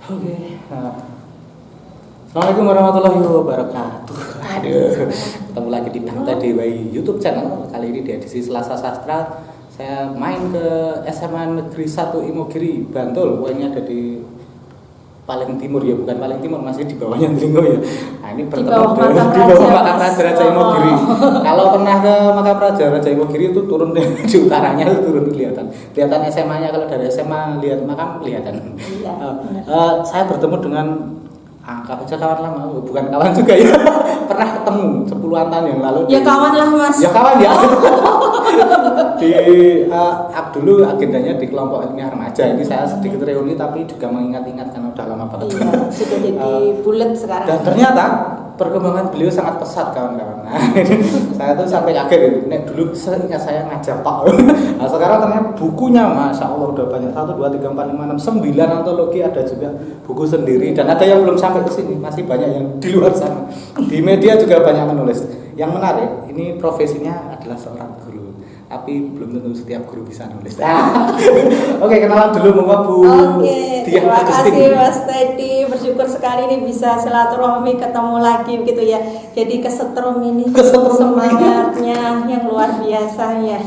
Oke. Assalamualaikum warahmatullahi wabarakatuh. Aduh, ketemu lagi di Bang Tadewai YouTube channel. Kali ini di edisi Selasa Sastra. Saya main ke SMA Negeri 1 Imogiri, Bantul. Wah, ini ada di paling timur ya, bukan paling timur, masih di bawahnya Tringgo ya. Nah, ini bertemu di bawah Makam Raja Raja Imogiri. Kalau pernah ke Makam Raja Raja Imogiri itu turun di utaranya, itu turun kelihatan SMA-nya. Kalau dari SMA lihat makam kelihatan. Iya, saya bertemu dengan kawan lama, bukan kawan juga ya. Pernah ketemu 10-an tahun yang lalu. Ya kawan lah Mas. Ya kawan ya. Di dulu agendanya di kelompok ilmiah remaja. Ini saya sedikit reuni tapi juga mengingat-ingat karena udah lama banget. Iya, sudah jadi bulat sekarang. Dan ternyata perkembangan beliau sangat pesat kawan-kawan. Nah, saya tuh sampai kaget itu. Nek dulu seingat saya ngajak Pak. Nah, sekarang ternyata bukunya Masya Allah udah banyak. 1, 2, 3, 4, 5, 6, 9 antologi, ada juga buku sendiri. Dan ada yang belum sampai ke sini. Masih banyak yang di luar sana. Di media juga banyak menulis. Yang menarik, ini profesinya adalah seorang guru. Tapi belum tentu setiap guru bisa nulis. Oke, kenalan dulu sama Bu. Oke, terima kasih Mas Teddy. Bersyukur sekali ini bisa silaturahmi ketemu lagi gitu ya. Jadi kesetrum ini semangatnya yang luar biasa ya.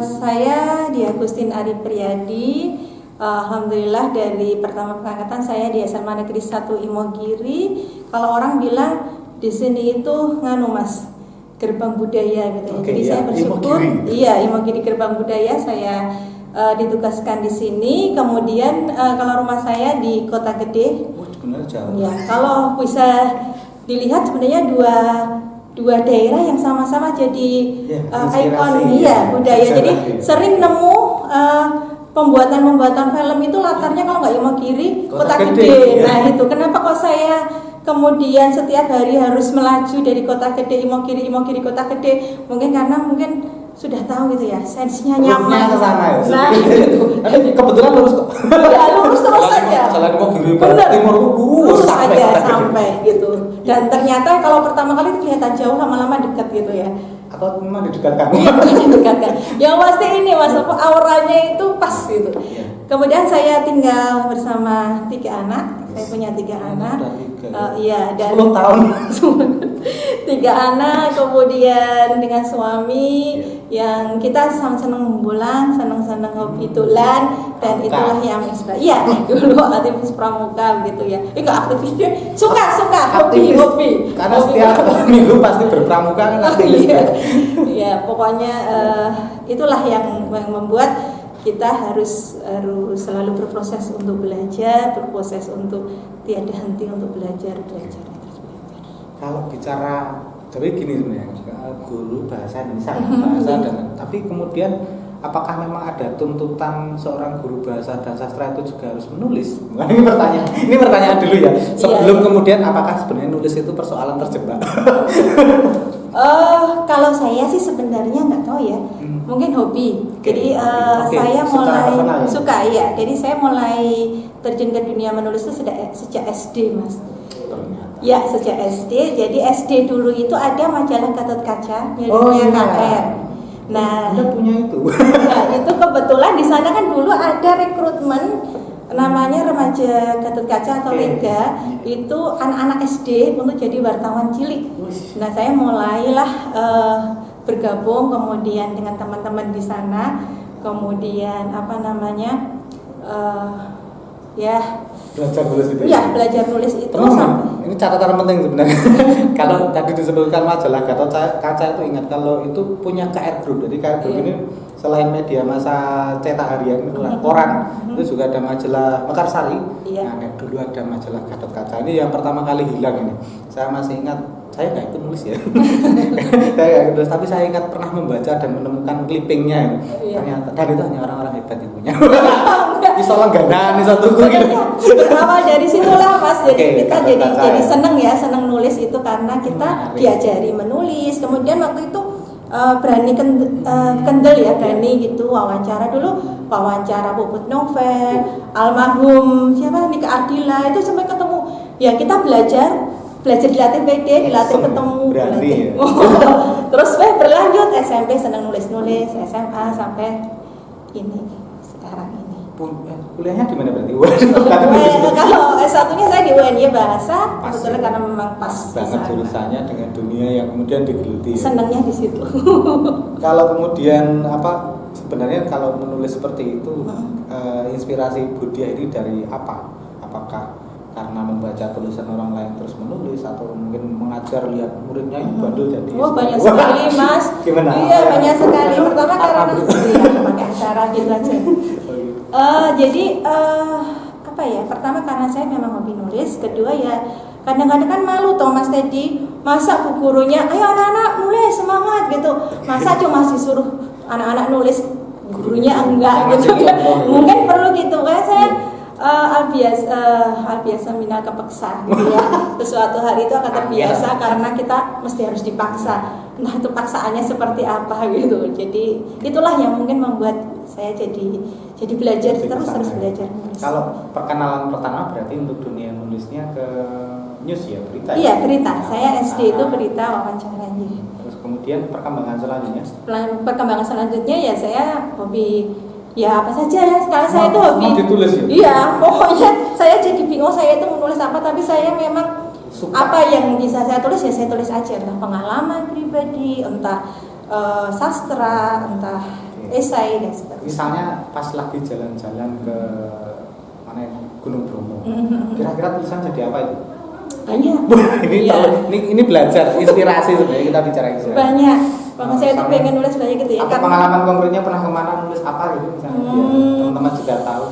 Saya Dia Agustin Ari Priadi. Alhamdulillah dari pertama pengangkatan saya di SMA Negeri 1 Imogiri. Kalau orang bilang di sini itu nganu Mas, gerbang budaya gitu ya. Jadi saya bersyukur Imogiri gerbang budaya saya ditugaskan di sini. Kemudian kalau rumah saya di Kota Gede. Benar jauh. Ya, kalau bisa dilihat sebenarnya dua daerah yang sama-sama jadi ikon budaya. Jadi sering nemu pembuatan film itu latarnya kalau nggak Imogiri, Kota Gede. Nah itu kenapa kok saya kemudian setiap hari harus melaju dari Kota Gede Imogiri Kota Gede, mungkin karena sudah tahu gitu ya, sensenya nyaman ke sana ya. Nah itu kebetulan lurus kok. Ya lurus terus saja. Jalan Imogiri timur lurus sampai gitu. Dan ternyata kalau pertama kali kelihatan jauh, lama-lama dekat gitu ya. Atau memang didekatkan? Didekatkan. Yang pasti ini Mas, auranya itu pas gitu. Kemudian saya tinggal bersama 3 anak. Saya punya 3 anak. Dan 10 tahun. 3 anak, kemudian dengan suami yang kita senang bulan, senang hobi tulan, dan itulah yang inspirasi. Iya, dulu aktivis pramuka gitu ya. Enggak aktivisnya, suka hobi. Karena setiap minggu pasti berpramuka kan aktivis. Iya, pokoknya itulah yang membuat kita harus selalu berproses untuk belajar, berproses untuk tiada henti untuk belajar. Kalau bicara, tapi gini sebenarnya, guru bahasa Indonesia, tapi kemudian apakah memang ada tuntutan seorang guru bahasa dan sastra itu juga harus menulis? Nah, ini pertanyaan dulu ya. Sebelum kemudian apakah sebenarnya nulis itu persoalan terjebak? Kalau saya sih sebenarnya nggak tahu ya. Mungkin hobi. Jadi saya mulai suka ya. Jadi saya mulai terjun ke dunia menulis itu sejak SD, Mas. Ya, sejak SD. Jadi SD dulu itu ada majalah Gatot Kaca miliknya KR. Nah, punya itu. Nah, itu kebetulan di sana kan dulu ada rekrutmen namanya Remaja Gatot Kaca atau Lega. Itu anak-anak SD untuk jadi wartawan cilik. Nah, saya mulailah bergabung kemudian dengan teman-teman di sana, kemudian belajar nulis itu. Iya, belajar nulis itu. Ini catatan penting sebenarnya. Kalau tadi disebutkan majalah Gatot Kaca itu ingat kalau itu punya KR Group. Jadi KR Group ini selain media masa cetak harian koran, itu juga ada majalah Mekarsari. Nah, dulu ada majalah Gatot Kaca. Ini yang pertama kali hilang ini. Saya masih ingat. Saya nggak ikut nulis ya. Saya nggak ikut nulis, tapi saya ingat pernah membaca dan menemukan clippingnya. Ternyata dan itu hanya orang-orang hebat yang punya. Iso langganan, iso tuku gitu. Berawal dari situlah Mas. Jadi kita jadi seneng nulis itu karena kita diajari menulis. Kemudian waktu itu berani kendel ya, berani gitu wawancara dulu, wawancara Puput Novel, almarhum siapa Nika Ardila itu sampai ketemu. Ya kita belajar dilatih PD, dilatih ketemu, berani, terus berlanjut SMP senang nulis, SMA sampai ini sekarang ini. kuliahnya di mana berarti? Kalau S1-nya saya di UNY Bahasa, kebetulan karena memang pas banget jurusannya dengan dunia yang kemudian digeluti. Senangnya di situ. Kalau kemudian sebenarnya kalau menulis seperti itu inspirasi Budia ini dari apa? Apakah karena membaca tulisan orang lain terus menulis atau mungkin mengajar lihat muridnya yang bandel jadi banyak sekali Mas. Gimana? Iya banyak sekali. Pertama karena pakai acara gitu aja. Jadi apa ya? Pertama karena saya memang hobi nulis. Kedua ya kadang-kadang kan malu toh Mas Teddy. Masa bu gurunya, ayo anak-anak nulis semangat gitu. Masa cuma disuruh anak-anak nulis, gurunya enggak gitu ya. Mungkin perlu gitu kan saya. Albiasa minal kepeksa gitu ya. Sesuatu hari itu akan terbiasa karena kita mesti harus dipaksa. Entah itu paksaannya seperti apa gitu. Jadi itulah yang mungkin membuat saya jadi belajar terus belajar nulis. Kalau perkenalan pertama berarti untuk dunia nulisnya ke news ya, berita. Iya, berita. Saya SD itu berita wawancara. Terus kemudian perkembangan selanjutnya? Perkembangan selanjutnya ya saya hobi ya apa saja ya, sekarang saya itu hobi ditulis ya? Iya, pokoknya saya jadi bingung saya itu menulis apa, tapi saya memang suka. Apa yang bisa saya tulis ya saya tulis aja, entah pengalaman pribadi, entah sastra, entah esai dan seterusnya. Misalnya pas lagi jalan-jalan ke mana ya, Gunung Bromo, kira-kira tulisan jadi apa itu? Banyak. ini belajar inspirasi sebenarnya, kita bicara inspirasi. Banyak. Makanya saya tuh pengen nulis banyak gitu ya. Apa pengalaman konkretnya pernah kemana nulis apa gitu misalnya biar teman-teman juga tahu.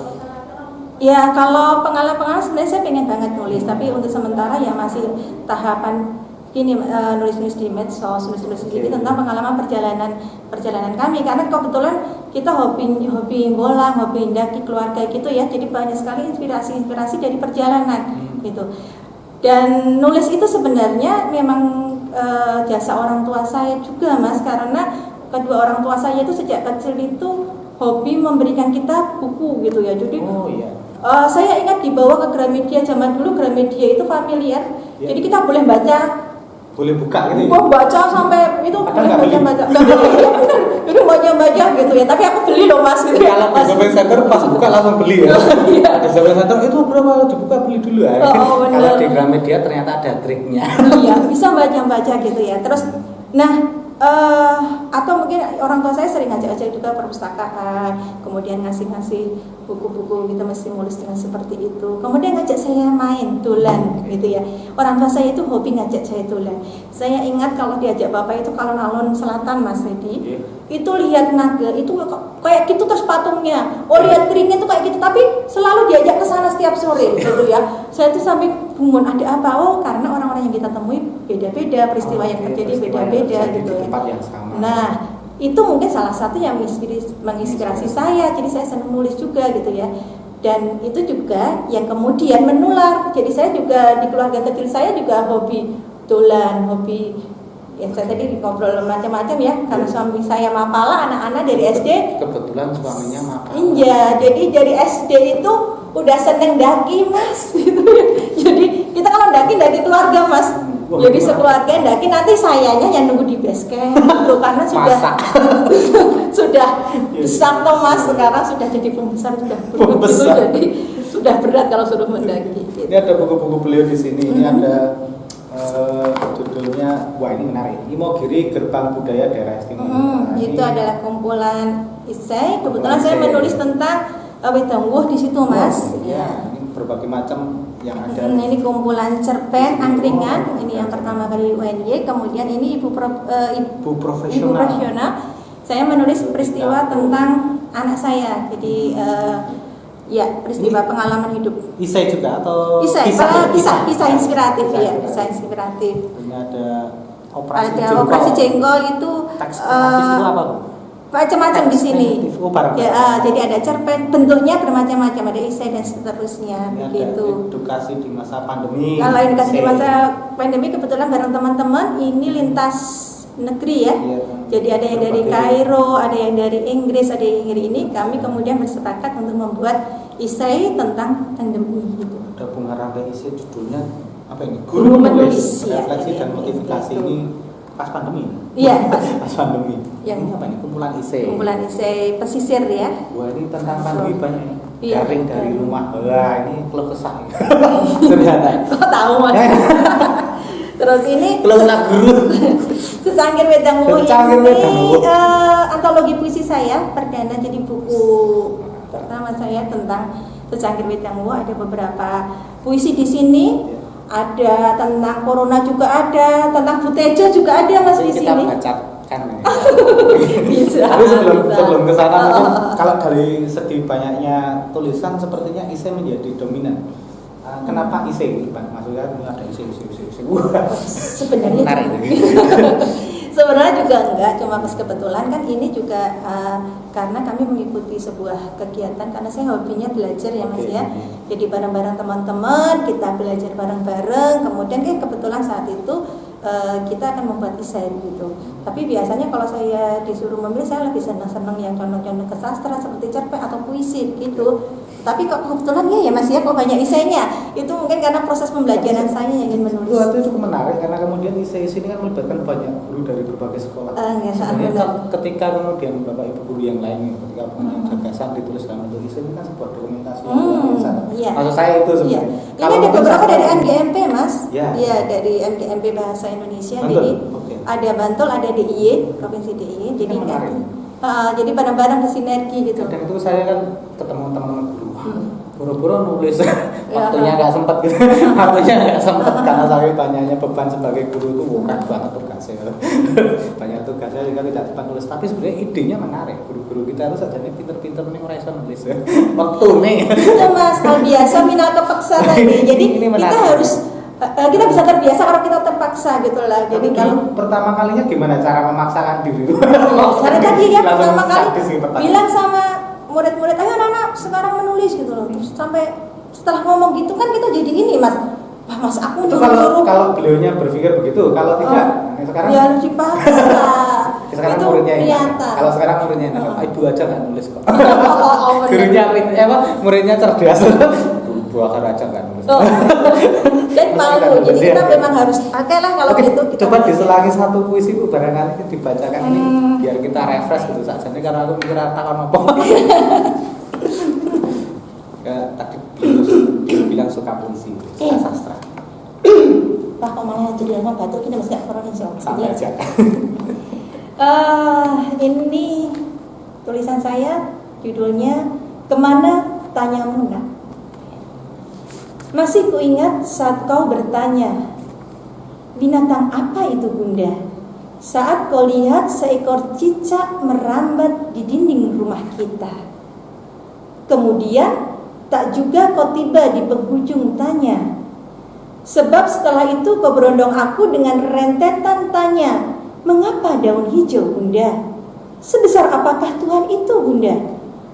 Ya kalau pengalaman sebenarnya saya pengen banget nulis, tapi untuk sementara ya masih tahapan ini nulis-nulis di medsos, nulis-nulis ini tentang pengalaman perjalanan kami, karena kebetulan kita hobi bola, hobi mendaki keluarga gitu ya, jadi banyak sekali inspirasi dari perjalanan gitu. Dan nulis itu sebenarnya memang jasa orang tua saya juga Mas, karena kedua orang tua saya itu sejak kecil itu hobi memberikan kita buku gitu ya. Jadi saya ingat dibawa ke Gramedia, zaman dulu Gramedia itu familiar, jadi kita boleh baca, boleh buka gitu ya? Baca sampai itu boleh baca itu baca gitu ya, tapi aku beli loh Mas gitu ya. Kalau di shopping center pas buka langsung beli ya. Di shopping center itu berapa dibuka beli dulu ya. Kalau di Gramedia ternyata ada triknya. Iya, bisa baca gitu ya. Terus atau mungkin orang tua saya sering ngajak-ngajak juga perpustakaan, kemudian ngasih buku-buku kita mesti nulis dengan seperti itu. Kemudian ngajak saya main dolan gitu ya. Orang tua saya itu hobi ngajak saya dolan. Saya ingat kalau diajak bapak itu kalau alun selatan Mas Redi, itu lihat naga itu kayak gitu terus patungnya. Oh lihat keringnya itu kayak gitu, tapi selalu diajak ke sana setiap sore gitu ya. Saya tuh sampai bingung ada apa? Oh karena orang-orang yang kita temui beda-beda, peristiwa yang terjadi beda-beda gitu ya. Nah, itu mungkin salah satu yang menginspirasi saya, jadi saya senang nulis juga gitu ya. Dan itu juga yang kemudian menular. Jadi saya juga di keluarga kecil saya juga hobi dolan, hobi yang saya tadi ngobrol macam-macam ya, karena suami saya mapala, anak-anak dari SD. Kebetulan suaminya mapala. Iya, jadi dari SD itu udah seneng daki Mas gitu ya. Jadi kita kalau daki keluarga Mas. Jadi sekeluarga daki, nanti sayanya yang nunggu di base camp gitu, karena sudah besar toh Mas, sekarang sudah jadi pembesar, sudah berat gitu, jadi sudah berat kalau suruh mendaki gitu. Ini ada buku-buku beliau di sini. Ini ada judulnya, wah ini menarik, Imogiri Gerbang Budaya Daerah Istimewa. Itu adalah kumpulan esai. Kebetulan saya menulis tentang Wedangwuh di situ Mas. Ya, ini berbagai macam yang ada. Ini kumpulan cerpen angkringan. Ini yang pertama kali UNY. Kemudian ini ibu profesional. Saya menulis peristiwa tentang anak saya. Jadi peristiwa pengalaman hidup. Isai juga atau kisah inspiratif ya, kisah inspiratif. Ini ada operasi jengkol itu itu apa Bu? Macam-macam di sini. Jadi ada cerpen, bentuknya bermacam-macam, ada esai dan seterusnya begitu. Edukasi di masa pandemi. Kalau edukasi di masa pandemi kebetulan bareng teman-teman ini lintas negeri ya. Jadi ada yang dari Kairo, ada yang dari Inggris, ada yang dari ini. Kami kemudian bersepakat untuk membuat esai tentang pandemi gitu. Ada Bung Harangga esai judulnya apa ini? Guru menulis. Refleksi dan motivasi ini pas pandemi. Iya, pas pandemi. Yang apa ini? Kumpulan esai. Kumpulan esai pesisir ya. Wah, ini tentang pandemi banyak. Iya, daring dari rumah. Wah, ini keluh kesah. Ternyata. Kok tahu Mas? Terus ini Keluh kesah guru. Secangkir Wedang Wuh Secangkir Wedang ini Wuh. antologi puisi saya perdana, jadi buku pertama saya tentang Secangkir Wedang Wuh. Ada beberapa puisi di sini. Ada tentang corona juga ada, tentang Butejo juga ada Mas di Kita sini. bacakan ya. Bisa. Tapi sebelum bisa. ke sana mungkin kalau dari segi banyaknya tulisan sepertinya ise menjadi dominan. Kenapa ise, Pak? Maksudnya ada ise. Wah. Sebenarnya Menarik. sebenarnya juga enggak, cuma pas kebetulan kan ini juga karena kami mengikuti sebuah kegiatan, karena saya hobinya belajar ya Mas ya. Jadi bareng-bareng teman-teman kita belajar bareng-bareng, kemudian kebetulan saat itu kita akan membuat esai gitu. Tapi biasanya kalau saya disuruh memilih, saya lebih senang-senang yang condong-condong ke sastra seperti cerpen atau puisi gitu. Tapi kok kebetulan ya Mas ya, kok banyak esainya. Itu mungkin karena proses pembelajaran saya yang ingin menulis. Itu cukup menarik karena kemudian esai ini kan melibatkan banyak guru dari berbagai sekolah. Sebenarnya ketika kemudian Bapak Ibu guru yang lainnya ketika punya gagasan ditulis dalam bentuk esai, ini kan sebuah dokumentasi yang sangat. Iya. Maksud saya itu sebenarnya. Ini ada beberapa dari MGMP Mas. Iya. Iya, dari MGMP Bahasa Indonesia. Bantul. Jadi Okay. ada Bantul, ada DIY, Provinsi DIY. Jadi jadi bareng-bareng bersinergi gitu. Dan itu saya kan ketemu teman-teman guru. Buru-buru nulis, waktunya nggak sempat gitu. Waktunya nggak sempat karena saya banyaknya beban sebagai guru itu bukan banget tugasnya. Banyak tugasnya juga tidak cepat nulis. Tapi sebenarnya idenya menarik. Guru-guru kita harus saja pinter-pinter nih orang bisa nulis. Waktu nih. Itu Mas, kalau biasa minal kepaksa tadi. Jadi kita harus kita bisa terbiasa kalau kita terpaksa gitu lah. Jadi kalau pertama kalinya gimana cara memaksakan diri? karena tadi ya pertama kali bilang bilang sama murid-murid, ayo anak-anak sekarang menulis gitu loh. Terus sampai setelah ngomong gitu kan kita jadi ini Mas. Wah Mas, aku itu kalau beliaunya berpikir begitu, kalau tidak sekarang ya harus dipaksa. sekarang itu muridnya ini. Kalau sekarang muridnya ini, ibu aja nggak nulis kok. Gurunya muridnya cerdas. Buah aja nggak nulis. Dan malu, jadi kita memang harus pakai lah kalau gitu. Coba diselangi satu puisi itu barangkali dibacakan ini biar kita refresh gitu saja. Ini karena aku mikir takon apa. Tadi bilang suka puisi, suka sastra. Wah, kok malah jadi orang batuk ini mesti corona Sampai aja. Ini tulisan saya, judulnya Kemana Tanyamu Nak. Masih kuingat saat kau bertanya, binatang apa itu Bunda? Saat kau lihat seekor cicak merambat di dinding rumah kita. Kemudian tak juga kau tiba di penghujung tanya. Sebab setelah itu kau berondong aku dengan rentetan tanya, mengapa daun hijau Bunda? Sebesar apakah Tuhan itu Bunda?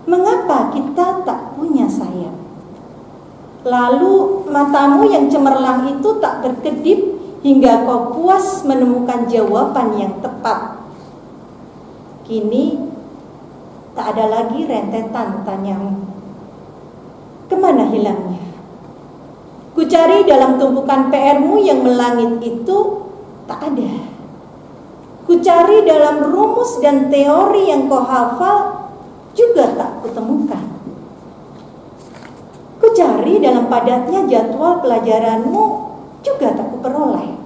Mengapa kita tak punya sayap? Lalu matamu yang cemerlang itu tak berkedip hingga kau puas menemukan jawaban yang tepat. Kini tak ada lagi rentetan tanyamu. Kemana hilangnya? Kucari dalam tumpukan PR-mu yang melangit itu tak ada. Kucari dalam rumus dan teori yang kau hafal juga tak kutemukan. Kucari dalam padatnya jadwal pelajaranmu juga tak kuperoleh.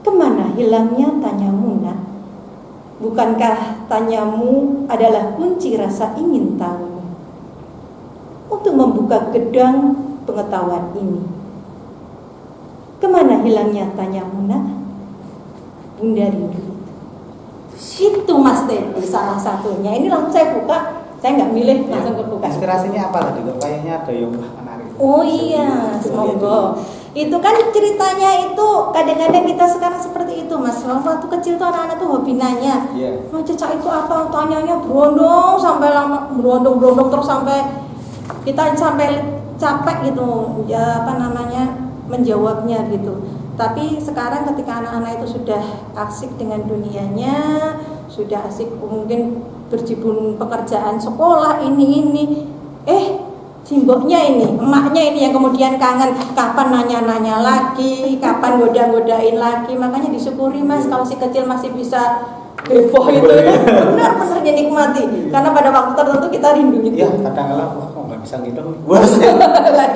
Kemana hilangnya tanyamu Nak? Bukankah tanyamu adalah kunci rasa ingin tahu untuk membuka gedang pengetahuan ini? Kemana hilangnya tanyamu Nak? Bunda rindu. Itu Mas Teddy salah satunya. Ini langsung saya buka. Saya nggak milih, langsung kebuka. Inspirasinya apa tadi? Kayaknya ada yang menarik. Oh iya, semoga. Itu kan ceritanya itu kadang-kadang kita sekarang seperti itu Mas. Waktu kecil tuh anak-anak tuh hobi nanya, mau cecak itu apa? Tanyanya berondong sampai lama, berondong terus sampai kita sampai capek gitu, ya apa namanya menjawabnya gitu. Tapi sekarang ketika anak-anak itu sudah asik dengan dunianya, sudah asik mungkin berjibun pekerjaan sekolah ini, simboknya ini, emaknya ini yang kemudian kangen, kapan nanya-nanya lagi, kapan goda-godain lagi. Makanya disyukuri Mas kalau si kecil masih bisa heboh itu benar-benar dinikmati karena pada waktu tertentu kita rindu itu. Iya, kadang-kadang wah kok nggak bisa ngitung.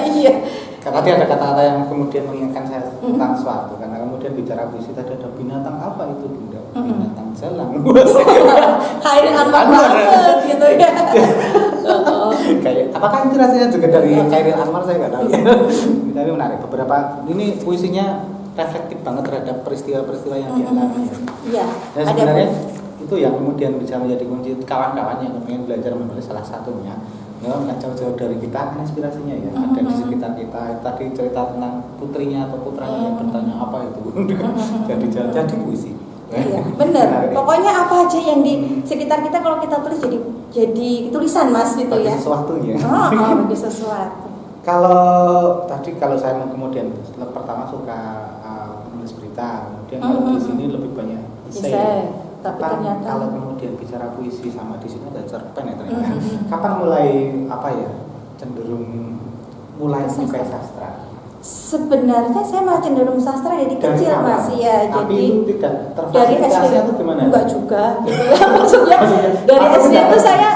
Iya. Karena dia ada kata-kata yang kemudian mengingatkan saya tentang sesuatu. Karena kemudian bicara puisi tadi ada binatang apa itu bunda? Binatang jalang. Khairil Anwar banget gitu ya. Kayak apakah itu rasanya juga dari Khairil Anwar saya nggak tahu. Tapi menarik. Beberapa ini puisinya reflektif banget terhadap peristiwa-peristiwa yang dialami. Iya. Dan sebenarnya itu yang kemudian bisa menjadi kunci kawan-kawan yang ingin belajar menulis salah satunya. Ya, nggak jauh-jauh dari kita kan inspirasinya ya ada di sekitar kita. Tadi cerita tentang putrinya atau putranya yang bertanya apa itu jadi puisi. Iya, benar. Pokoknya apa aja yang di sekitar kita kalau kita tulis jadi tulisan mas gitu ya. Sesuatu ya. Bagi sesuatu. Kalau saya mau kemudian pertama suka menulis berita, kemudian kalau di sini lebih banyak esai. Tapi Kapan, ternyata kalau kemudian bicara puisi sama di sini ada cerpen ya ternyata. Kapan mulai cenderung mulai suka sastra? Sebenarnya saya malah cenderung sastra dari kecil mas ya. Tapi jadi itu tidak dari SD atau gimana? Enggak juga. Gitu ya. Maksudnya dari SD itu saya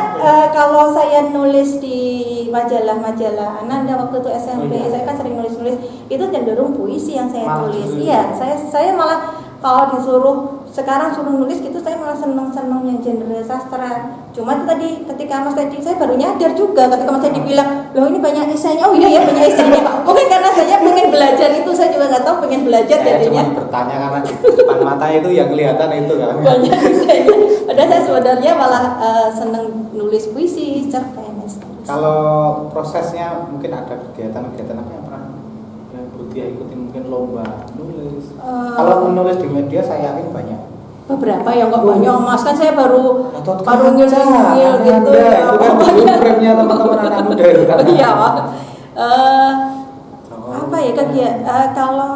kalau saya nulis di majalah-majalah Ananda waktu itu SMP, saya kan sering nulis-nulis itu cenderung puisi yang saya tulis. Iya, saya malah kalau disuruh sekarang suruh nulis gitu saya malah seneng yang genre sastra. Cuma itu tadi ketika Mas Teddy saya baru nyadar juga ketika Mas Teddy bilang loh ini banyak esainya. Oh iya ya banyak esainya. Mungkin karena saya pengen belajar itu saya juga nggak tahu pengen belajar saya jadinya. Cuma bertanya karena di depan mata itu yang kelihatan itu kan. Banyak esainya. Padahal saya sebenarnya malah seneng nulis puisi cerpen. Kalau prosesnya mungkin ada kegiatan apa yang pernah dia ikutin mungkin lomba nulis. Kalau menulis di media saya yakin banyak. Beberapa yang nggak banyak mas kan saya baru ngil gitu ya. Itu kan programnya teman-teman anak muda itu kan. Iya apa ya kegiatan kalau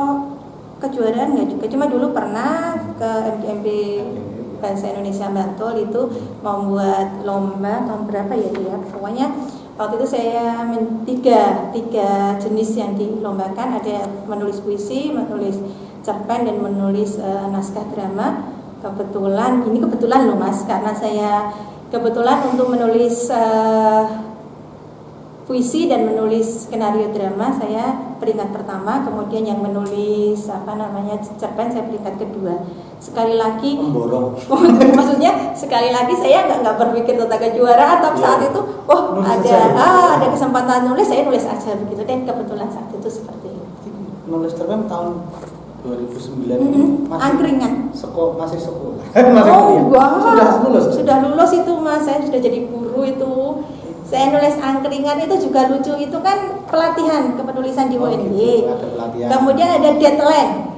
kejuaraan nggak juga cuma dulu pernah ke MDMB Bahasa Indonesia Bantul itu membuat lomba tahun berapa ya dia pokoknya waktu itu saya tiga jenis yang dilombakan ada menulis puisi, menulis cerpen dan menulis naskah drama. Kebetulan loh mas karena saya kebetulan untuk menulis puisi dan menulis skenario drama saya peringkat pertama, kemudian yang menulis cerpen saya peringkat kedua. Sekali lagi memborong. Maksudnya sekali lagi saya nggak berpikir tentang kejuaraan, tapi saat itu ada kesempatan nulis, saya nulis aja begitu dan kebetulan saat itu seperti itu. Nulis cerpen tahun 2009 masih angkringan. Masih sekolah. Masih kuliah. Sudah lulus itu mas, saya sudah jadi guru itu. Saya nulis angkringan itu juga lucu, itu kan pelatihan kepenulisan di UNY. Kemudian ada deadline.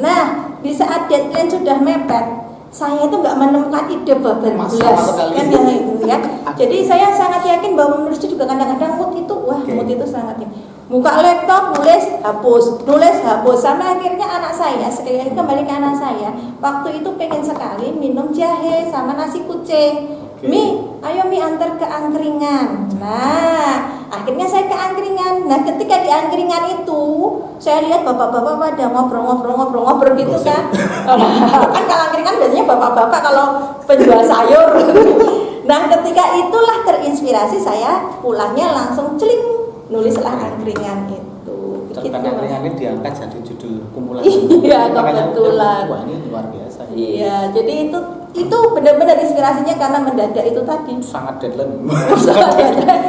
Nah, di saat deadline sudah mepet, saya itu nggak menemukan ide bablas kan itu ya. Jadi saya sangat yakin bahwa menulis itu juga kadang-kadang mood itu sangat buka laptop nulis hapus sampai akhirnya anak saya sekali kembali ke anak saya waktu itu pengen sekali minum jahe sama nasi kucing. Mi, ayo Mi antar ke angkringan. Nah, akhirnya saya ke angkringan. Nah, ketika di angkringan itu, saya lihat bapak-bapak pada ngobrol gitu kan. Kan kalau angkringan biasanya bapak-bapak kalau penjual sayur. Nah, ketika itulah terinspirasi saya pulangnya langsung celing nulislah angkringan itu. Cerpen angkringan ini diangkat jadi judul kumpulan. Iya, kebetulan. Wah, ini luar biasa. Iya, jadi itu benar-benar inspirasinya karena mendadak itu tadi. Sangat deadline.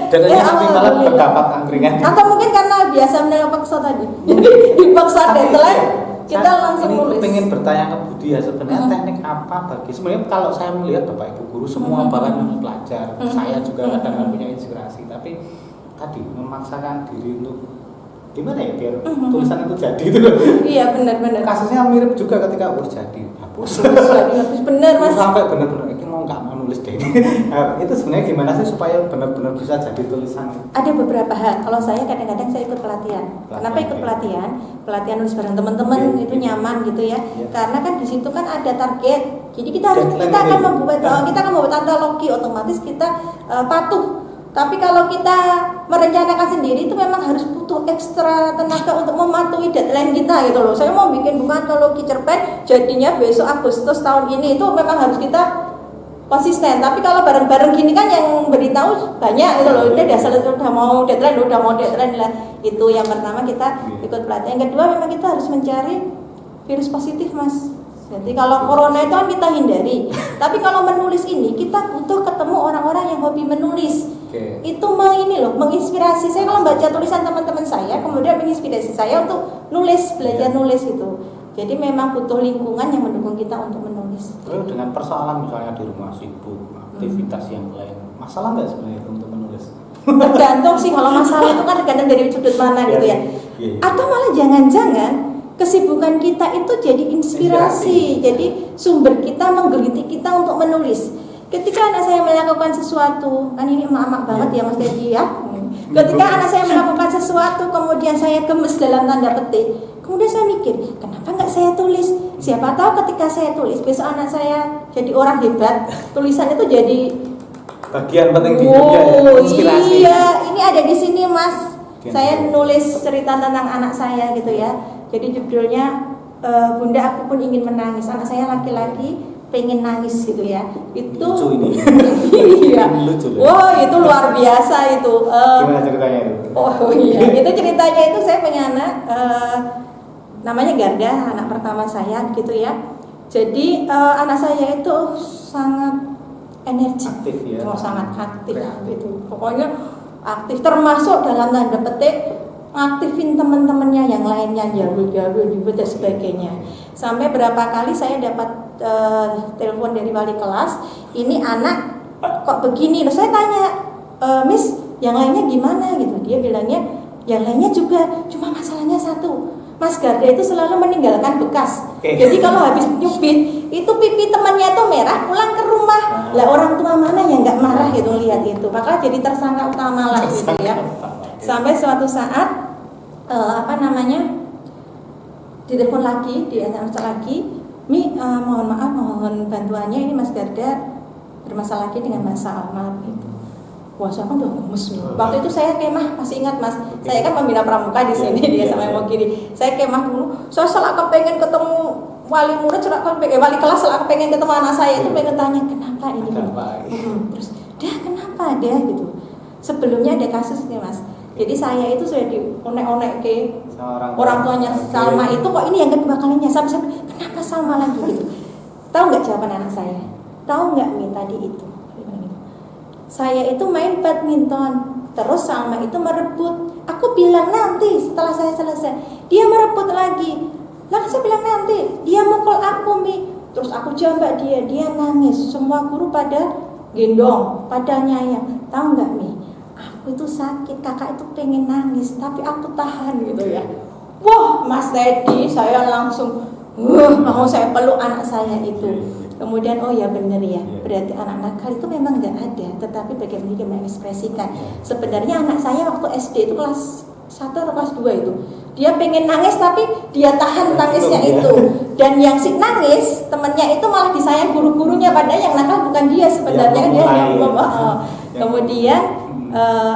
Deadline tapi malah terdapat angkringan. Atau mungkin karena biasa paksa tadi. Jadi dipaksa deadline kita langsung nulis. Pengen bertanya ke Budi ya sebenarnya teknik apa sebenarnya kalau saya melihat Bapak Ibu guru semua bahkan pelajar, saya juga kadang punya inspirasi tapi tadi memaksakan diri untuk gimana ya biar tulisan itu jadi itu loh. Iya benar-benar. Kasusnya mirip juga ketika jadi hapus. Benar mas. Sampai benar-benar ini mau nggak mau nulis deh. Itu sebenarnya gimana sih supaya benar-benar bisa jadi tulisan? Ada beberapa hal. Kalau saya kadang-kadang saya ikut pelatihan. Kenapa ikut pelatihan? Pelatihan nulis bareng teman-teman itu nyaman gitu ya. Karena kan di situ kan ada target. Jadi kita akan membuat antologi, otomatis kita patuh. Tapi kalau kita merencanakan sendiri itu memang harus butuh ekstra tenaga untuk mematuhi deadline kita gitu loh. Saya mau bikin bukan antologi cerpen jadinya besok Agustus tahun ini, itu memang harus kita konsisten. Tapi kalau bareng-bareng gini kan yang beritahu banyak gitu loh. Udah mau deadline lah. Itu yang pertama kita ikut pelatihan. Yang kedua memang kita harus mencari virus positif, Mas. Jadi kalau corona itu kan kita hindari. Tapi kalau menulis ini kita butuh ketemu orang-orang yang hobi menulis. Itu menginspirasi saya kalau baca tulisan teman-teman saya, kemudian menginspirasi saya untuk belajar nulis gitu. Jadi memang butuh lingkungan yang mendukung kita untuk menulis. Dengan persoalan misalnya di rumah sibuk, aktivitas yang lain, masalah nggak sebenarnya untuk menulis? Tergantung sih, kalau masalah itu kan tergantung dari sudut mana gitu ya. Atau malah jangan-jangan kesibukan kita itu jadi inspirasi. Jadi sumber kita menggelitik kita untuk menulis. Ketika anak saya melakukan sesuatu, kan ini emak-emak banget ya Mas Dedi ya. Ketika anak saya melakukan sesuatu, kemudian saya gemes dalam tanda petik, kemudian saya mikir, kenapa nggak saya tulis? Siapa tahu ketika saya tulis, besok anak saya jadi orang hebat. Tulisan itu jadi bagian penting di hidupnya ya, inspirasi. Iya, ini ada di sini Mas. Saya nulis cerita tentang anak saya gitu ya. Jadi judulnya Bunda Aku Pun Ingin Menangis. Anak saya laki-laki pengen nangis gitu ya. Itu lucu ini. Iya. Lucu. Wah, itu luar biasa itu. Gimana ceritanya itu? Oh iya, itu ceritanya itu saya punya anak namanya Garda, anak pertama saya gitu ya. Jadi anak saya itu sangat energik, aktif ya. Sangat aktif gitu. Pokoknya aktif, termasuk dalam tanda petik aktifin teman-temannya yang lainnya, jago-jago juga dan sebagainya. Sampai berapa kali saya dapat telepon dari wali kelas, ini anak kok begini. Loh, saya tanya, Miss, yang lainnya gimana gitu? Dia bilangnya yang lainnya juga, cuma masalahnya satu, Mas Garda itu selalu meninggalkan bekas. Jadi kalau habis nyubit, itu pipi temannya itu merah, pulang ke rumah. Lah orang tua mana yang nggak marah gitu lihat itu, maka jadi tersangka utama lah gitu ya. Sampai suatu saat ditelepon lagi, di SMS lagi, Mi, mohon maaf, mohon bantuannya, ini Mas Garda bermasalah lagi dengan Mas Alma gitu. Wah, saya kan udah gemes nih. Waktu itu saya kemah, masih ingat Mas. Saya kan pembina pramuka di sini dia sama mau kiri. Saya kemah dulu. Saya selalu pengen ketemu wali murid, wali kelas, selalu pengen ketemu anak saya itu, pengen tanya kenapa ini. Terus, kenapa dia gitu. Sebelumnya ada kasus nih Mas. Jadi saya itu sudah dionek-onek ke orang tuanya Salma itu, kok ini yang kedua kalinya. Sampai kenapa Salma lagi gitu. Tahu nggak jawaban anak saya? Tahu nggak Mi tadi itu? Saya itu main badminton, terus Salma itu merebut. Aku bilang nanti setelah saya selesai, dia merebut lagi. Lah saya bilang nanti, dia mukul aku Mi. Terus aku jambak dia nangis. Semua guru pada gendong, pada nyayang. Tahu nggak Mi? Aku itu sakit, kakak itu pengen nangis, tapi aku tahan gitu ya. Wah Mas Teddy, saya langsung saya peluk anak saya itu. Kemudian oh ya benar ya, berarti anak nakal itu memang nggak ada, tetapi bagaimana dia mengekspresikan. Sebenarnya anak saya waktu SD itu kelas 1 atau kelas 2 itu, dia pengen nangis tapi dia tahan tangisnya itu. Dan yang si nangis temennya itu malah disayang guru-gurunya, padahal yang nakal bukan dia sebenarnya, dia yang kemudian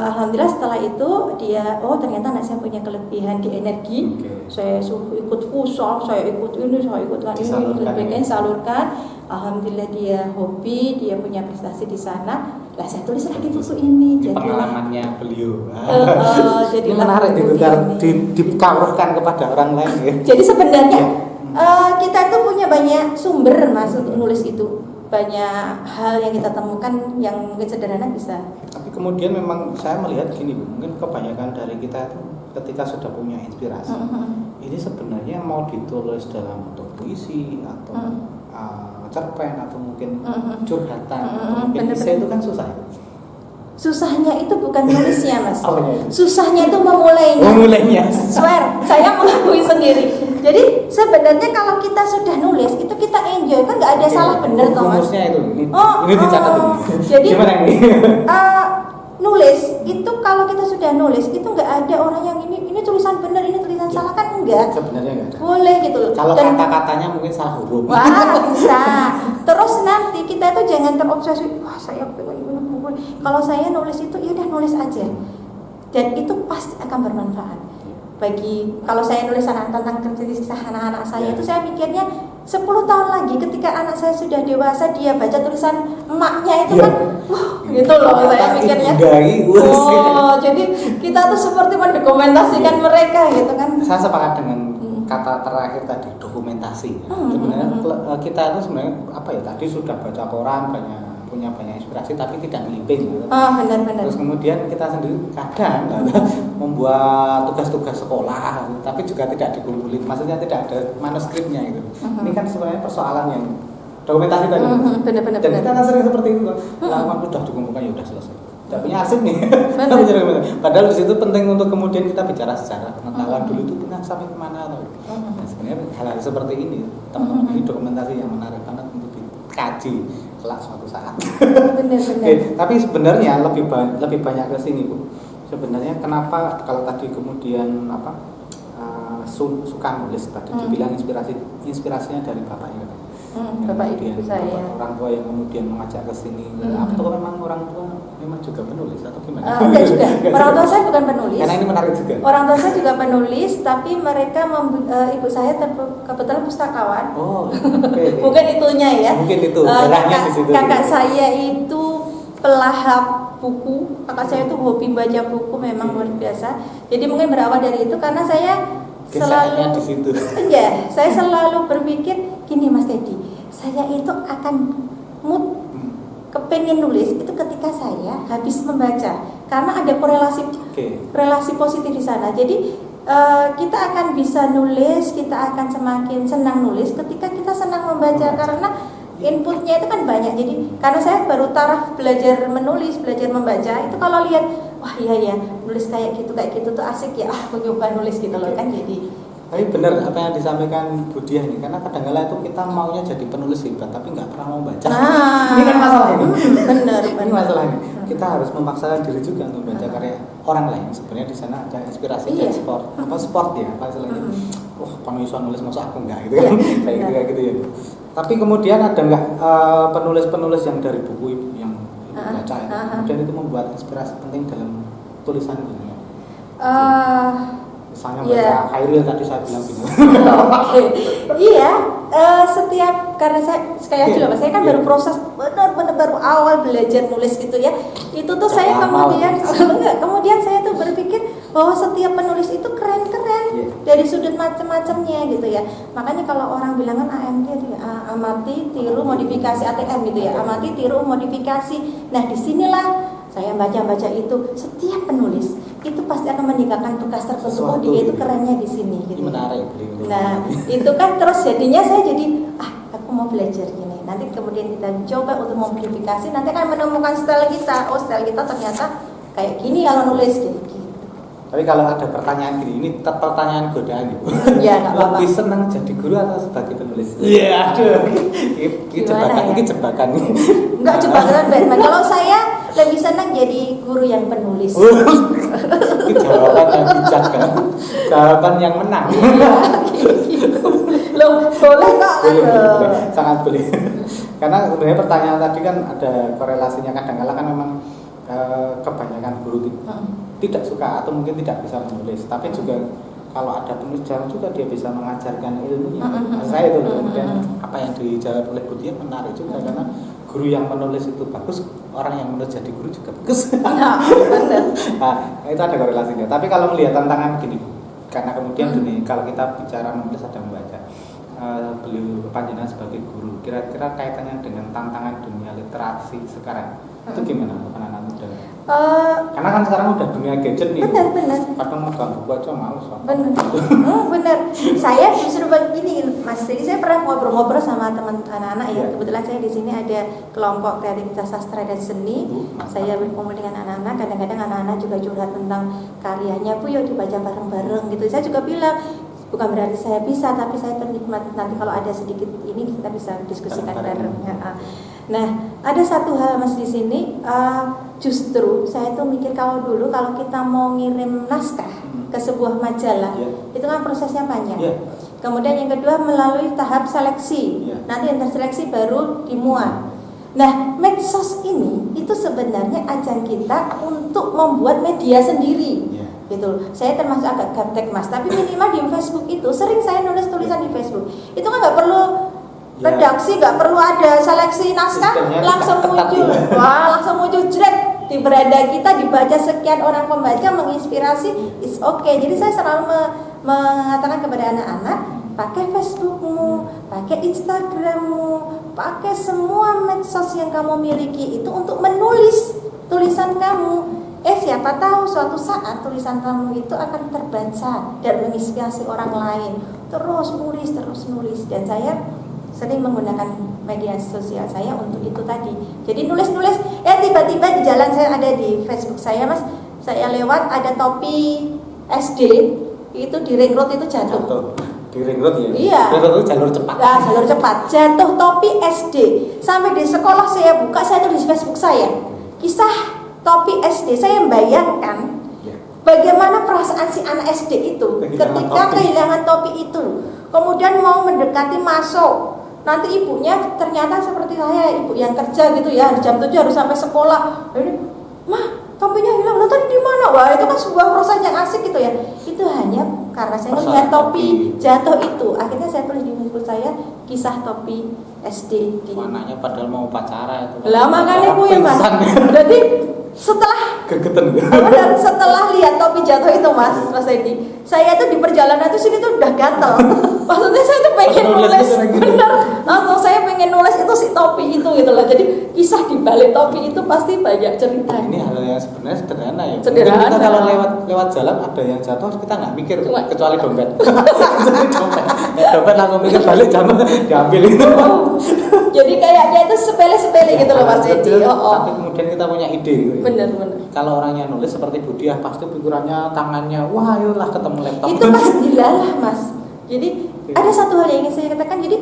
alhamdulillah setelah itu dia ternyata anak saya punya kelebihan di energi. Saya suruh ikut futsal, saya ikut ini, saya ikut ini, sebagainya salurkan. Alhamdulillah dia hobi, dia punya prestasi di sana. Lah saya tulis seperti buku ini. Jadi pengalamannya beliau. Jadi menarik itu kan dikawurkan kepada orang lain ya. Jadi sebenarnya kita itu punya banyak sumber Mas untuk nulis itu. Banyak hal yang kita temukan yang mungkin sederhana bisa. Tapi kemudian memang saya melihat gini Bu, mungkin kebanyakan dari kita itu ketika sudah punya inspirasi, ini sebenarnya mau ditulis dalam bentuk puisi atau cerpen atau mungkin curhatan, mungkin essai itu kan susah. Susahnya itu bukan nulisnya Mas. Susahnya itu memulainya. Memulainya. Swear, saya mengakui sendiri. Jadi sebenarnya kalau kita sudah nulis itu kita enjoy, kan nggak ada salah benar toh Mas. Rumusnya itu, ini dicatat. Jadi gimana ini? Nulis itu kalau kita sudah nulis itu nggak ada orang yang ini tulisan benar, ini tulisan salah, kan enggak. Sebenarnya enggak. Boleh gitu loh. Kalau kata-katanya mungkin salah huruf. Wah, bisa. Terus nanti kita itu jangan terobsesi, wah saya pengen kalau saya nulis itu ya udah nulis aja. Dan itu pasti akan bermanfaat. Bagi kalau saya nulis tentang kisah anak-anak saya itu saya mikirnya 10 tahun lagi ketika anak saya sudah dewasa, dia baca tulisan emaknya itu Iya. kan, wah gitu loh saya mikirnya. Oh, jadi kita tuh seperti mendokumentasikan mereka gitu kan. Saya sepakat dengan kata terakhir tadi, dokumentasi. Sebenarnya kita itu sebenarnya apa ya, tadi sudah baca koran, punya banyak inspirasi tapi tidak ngeliping gitu. Benar-benar. Terus kemudian kita sendiri kadang membuat tugas-tugas sekolah tapi juga tidak dikumpulin, maksudnya tidak ada manuskripnya gitu. Ini kan sebenarnya persoalan yang dokumentasi tadi. Benar-benar. Dan kita kan sering seperti itu kan. Lama udah dikumpulkan ya udah selesai. Tidak punya arsip nih. Padahal di situ penting untuk kemudian kita bicara sejarah pengetahuan dulu itu pernah sampai kemana atau. Nah, sebenarnya hal-hal seperti ini teman-teman, ini dokumentasi yang menarik banget untuk dikaji kelak suatu saat. Benar. Tapi sebenarnya lebih banyak ke sini Bu. Sebenarnya kenapa kalau tadi kemudian suka nulis tadi dibilang inspirasinya dari bapaknya. Bapak ibu saya. Orang tua yang kemudian mengajak ke sini. Atau memang orang tua memang juga penulis atau gimana? Enggak juga. Orang tua saya bukan penulis. Karena ini menarik juga. Orang tua saya juga penulis, tapi mereka ibu saya kebetulan pustakawan. Oh, okay. Mungkin itunya ya. Mungkin itu darahnya di situ. Kakak saya itu pelahap buku. Kakak saya itu hobi baca buku memang luar biasa. Jadi mungkin berawal dari itu karena saya selalu di situ. Iya, saya selalu berpikir gini Mas Teddy, saya itu akan mood kepengen nulis itu ketika saya habis membaca karena ada relasi positif di sana. Jadi kita akan bisa nulis, kita akan semakin senang nulis ketika kita senang membaca karena inputnya itu kan banyak. Jadi karena saya baru taraf belajar menulis, belajar membaca itu kalau lihat wah iya nulis kayak gitu tuh asik ya, aku coba nulis gitu loh kan. Jadi tapi benar apa yang disampaikan Bu Diah ini, karena kadang-kala itu kita maunya jadi penulis hebat tapi nggak pernah mau baca. Ini kan masalah ini. Benar. Ini masalah ini. Kita harus memaksakan diri juga untuk membaca karya orang lain. Sebenarnya di sana ada inspirasi dari sport ya, apa istilahnya. Penulisan nulis masa aku enggak gitu kan. Kayak gitu ya. Tapi kemudian ada nggak penulis-penulis yang dari buku ibu yang ibu baca ya? Kemudian itu membuat inspirasi penting dalam tulisan itu. Misalnya baca Khairil tadi saya bilang gitu. Iya, setiap karena saya kan baru proses benar-benar baru awal belajar nulis gitu ya. Itu tuh saya kemudian saya tuh berpikir bahwa setiap penulis itu keren-keren dari sudut macam-macamnya gitu ya. Makanya kalau orang bilang kan AMT itu amati, tiru, modifikasi ATM gitu ya. Amati, tiru, modifikasi. Nah, disinilah saya baca itu setiap penulis itu pasti akan meninggalkan tugas tertentu. Oh dia itu kerennya di sini gitu. Menarik. Nah itu kan terus jadinya saya jadi aku mau belajar gini. Nanti kemudian kita coba untuk memodifikasi. Nanti akan menemukan style kita. Oh style kita ternyata kayak gini kalau nulis gitu. Tapi kalau ada pertanyaan gini, ini pertanyaan godaan gitu. Ya nggak apa-apa. Lebih senang jadi guru atau sebagai penulis? Iya, aduh. Ini jebakan. Enggak jebakan Batman. Kalau saya lebih senang jadi guru yang penulis. Ini jawaban yang bijak kan? Jawaban yang menang. Loh, boleh kok. Sangat boleh. Karena sebenarnya pertanyaan tadi kan ada korelasinya, kadang-kadang kan memang kebanyakan guru tidak suka atau mungkin tidak bisa menulis, tapi juga kalau ada penulis jarang juga dia bisa mengajarkan ilmunya. Saya itu kemudian apa yang dijawab oleh Bu Diah menarik juga karena guru yang menulis itu bagus, orang yang menulis jadi guru juga bagus. Nah, itu ada korelasinya. Tapi kalau melihat tantangan gini, karena kemudian gini, kalau kita bicara menulis ada membaca, beliau panjenengan sebagai guru, kira-kira kaitannya dengan tantangan dunia literasi sekarang itu gimana anak-anak muda? Karena kan sekarang udah dunia gadget nih. Benar. Kadang megang buku aja males. Benar. Saya justru begini, Mas. Jadi saya pernah ngobrol-ngobrol sama teman anak-anak ya. Kebetulan saya di sini ada kelompok kreativitas sastra dan seni. Saya berkumpul dengan anak-anak. Kadang-kadang anak-anak juga curhat tentang karyanya, Bu, yuk dibaca bareng-bareng gitu. Saya juga bilang bukan berarti saya bisa, tapi saya ternikmat nanti kalau ada sedikit ini kita bisa diskusikan bareng. Nah, ada satu hal Mas di sini, justru saya tuh mikir kalau kita mau ngirim naskah ke sebuah majalah, itu kan prosesnya panjang. Kemudian yang kedua melalui tahap seleksi, nanti yang terseleksi baru dimuat. Nah, medsos ini itu sebenarnya ajang kita untuk membuat media sendiri. Gitu. Saya termasuk agak gaptek Mas, tapi minimal di Facebook itu sering saya nulis tulisan di Facebook. Itu kan nggak perlu Ya. Redaksi nggak perlu ada seleksi naskah, Sistemnya langsung ketat muncul. ya. Wah, langsung muncul jret di beranda kita, dibaca sekian orang pembaca, menginspirasi. It's okay. Jadi saya selalu mengatakan kepada anak-anak, pakai Facebookmu, pakai Instagrammu, pakai semua medsos yang kamu miliki itu untuk menulis tulisan kamu. Siapa tahu suatu saat tulisan kamu itu akan terbaca dan menginspirasi orang lain. Terus nulis. Dan saya sering menggunakan media sosial saya untuk itu tadi. Jadi nulis-nulis, tiba-tiba di jalan saya ada di Facebook saya, Mas, saya lewat ada topi SD itu di ring road itu jatuh. Di ring road ya? Iya. Ring road itu jalur cepat. Nah, jalur cepat. Jatuh topi SD. Sampai di sekolah saya buka, saya tulis di Facebook saya. Kisah topi SD, saya membayangkan bagaimana perasaan si anak SD itu ketika kehilangan topi itu. Kemudian mau mendekati masuk. Nanti ibunya ternyata seperti saya, ibu yang kerja gitu ya, jam 7 harus sampai sekolah. Jadi, "Mah, topinya hilang." "Lah tadi di mana?" Wah, itu kan sebuah proses yang asik gitu ya. Itu hanya karena saya melihat topi jatuh itu. Akhirnya saya tulis di buku saya kisah topi SD. Anaknya padahal mau upacara itu. Lah makanya Bu ya, Mas. Berarti setelah gergeten. Dan setelah lihat topi jatuh itu, Mas Edi, saya tuh di perjalanan tuh sini tuh udah gatel. Maksudnya saya tuh pengen nulis, bener. Langsung saya pengen nulis itu si topi itu gitu loh. Jadi kisah di balik topi itu pasti banyak cerita. Ini hal yang sebenarnya sederhana ya. Sederhana. Mungkin kita kalau lewat jalan ada yang jatuh kita nggak mikir kecuali dompet. Dompet langsung mikir balik jangan diambil itu. Jadi kayaknya itu sepele-sepele gitu loh Mas Edi. Tapi kemudian kita punya ide gitu. Bener. Kalau orangnya nulis seperti Budiah pasti pikirannya, tangannya, wah ayolah ketemu laptop. Itu pastilah Mas. Jadi ada satu hal yang ingin saya katakan. Jadi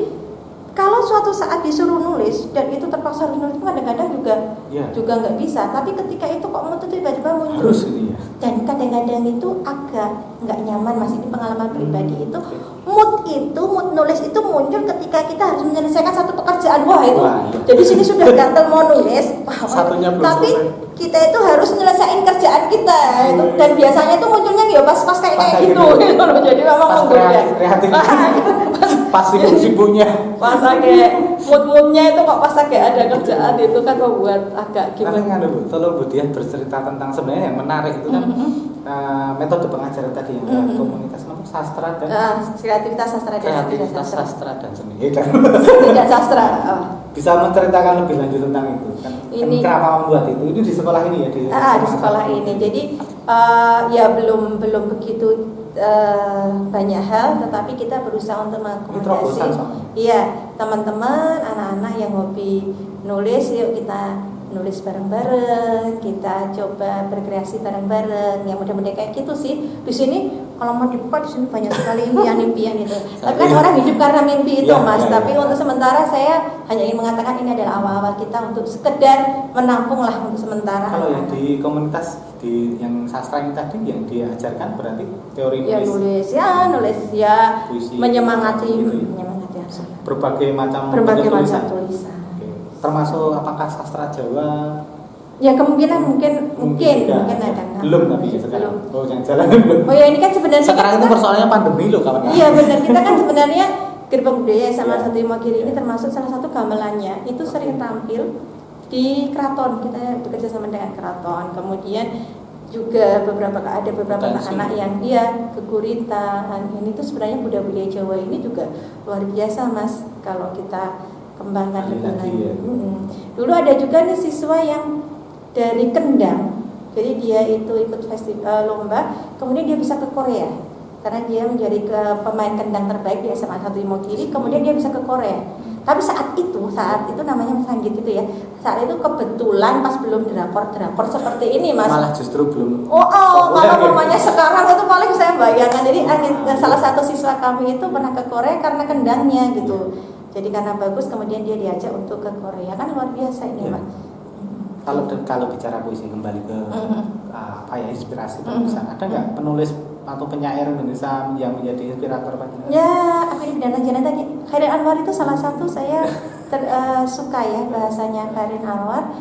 kalau suatu saat disuruh nulis dan itu terpaksa harus nulis, kadang-kadang juga nggak bisa. Tapi ketika itu kok mood tiba-tiba muncul. Harus ini ya. Dan kadang-kadang itu agak nggak nyaman, Mas. Ini pengalaman pribadi itu. Mood nulis itu muncul ketika kita harus menyelesaikan satu pekerjaan. Wah itu. Jadi sini sudah gatel mau nulis. Satunya belum tapi selesai. Kita itu harus menyelesaikan kerjaan kita. Dan biasanya itu munculnya ya pas kayak gitu. Jadi memang menggoda. Kreatif. Pas sibuk-sibuknya. Pas kayak mood-moodnya itu kok pas kayak ada kerjaan itu kan membuat agak gimana. Tapi tolong Budiah bercerita tentang sebenarnya yang menarik itu kan metode pengajaran tadi yang komunitas sastra dan kreativitas sastra dan seni. Tidak sastra. Bisa menceritakan lebih lanjut tentang itu kan? Ini kenapa membuat itu? Ini di sekolah ini ya di sekolah ini. Jadi ya belum begitu banyak hal, tetapi kita berusaha untuk mengakomodasi. Iya, teman-teman, anak-anak yang hobi nulis, yuk kita nulis bareng-bareng, kita coba berkreasi bareng-bareng. Ya mudah-mudahan kayak gitu sih. Di sini kalau mau dibuka di sini banyak sekali impian-impian itu. Tapi kan orang hidup karena mimpi itu, Mas. Tapi untuk sementara saya hanya ingin mengatakan ini adalah awal-awal kita untuk sekedar menampung lah untuk sementara. Kalau yang di komunitas di yang sastra ini tadi yang diajarkan berarti teori nulis ya puisi, menyemangati berbagai macam tulisan. Termasuk apakah sastra Jawa? Ya kemungkinan mungkin ada. Belum tapi ya sekarang. Oh yang jalan belum. Oh ya ini kan sebenarnya sekarang itu persoalannya pandemi loh kawan-kawan. Iya benar, kita kan sebenarnya Gerbang Budaya SMA 1 Imogiri ini termasuk salah satu gamelannya itu sering tampil di keraton. Kita bekerja sama dengan keraton. Kemudian juga ada beberapa anak yang keguritan. Ini tuh sebenarnya budaya Jawa ini juga luar biasa, Mas. Kalau kita kembangkan lebih lanjut. Dulu ada juga nih siswa yang dari Kendang, jadi dia itu ikut festival lomba, kemudian dia bisa ke Korea karena dia menjadi pemain kendang terbaik di SMA 1 Imogiri, kemudian dia bisa ke Korea. Tapi saat itu namanya Sanggit itu ya, saat itu kebetulan pas belum drakor seperti ini, Mas. Malah justru belum. Kalau mamanya sekarang itu paling saya bayangkan. Jadi salah satu siswa kami itu pernah ke Korea karena kendangnya gitu. Jadi karena bagus kemudian dia diajak untuk ke Korea, kan luar biasa ini, Mas. Kalau bicara puisi kembali ke inspirasi penulisan, ada nggak penulis atau penyair Indonesia yang menjadi inspirator bagi? Ya, Afini Bidana Jana tadi, Khairin Anwar itu salah satu saya suka ya bahasanya Khairin Anwar.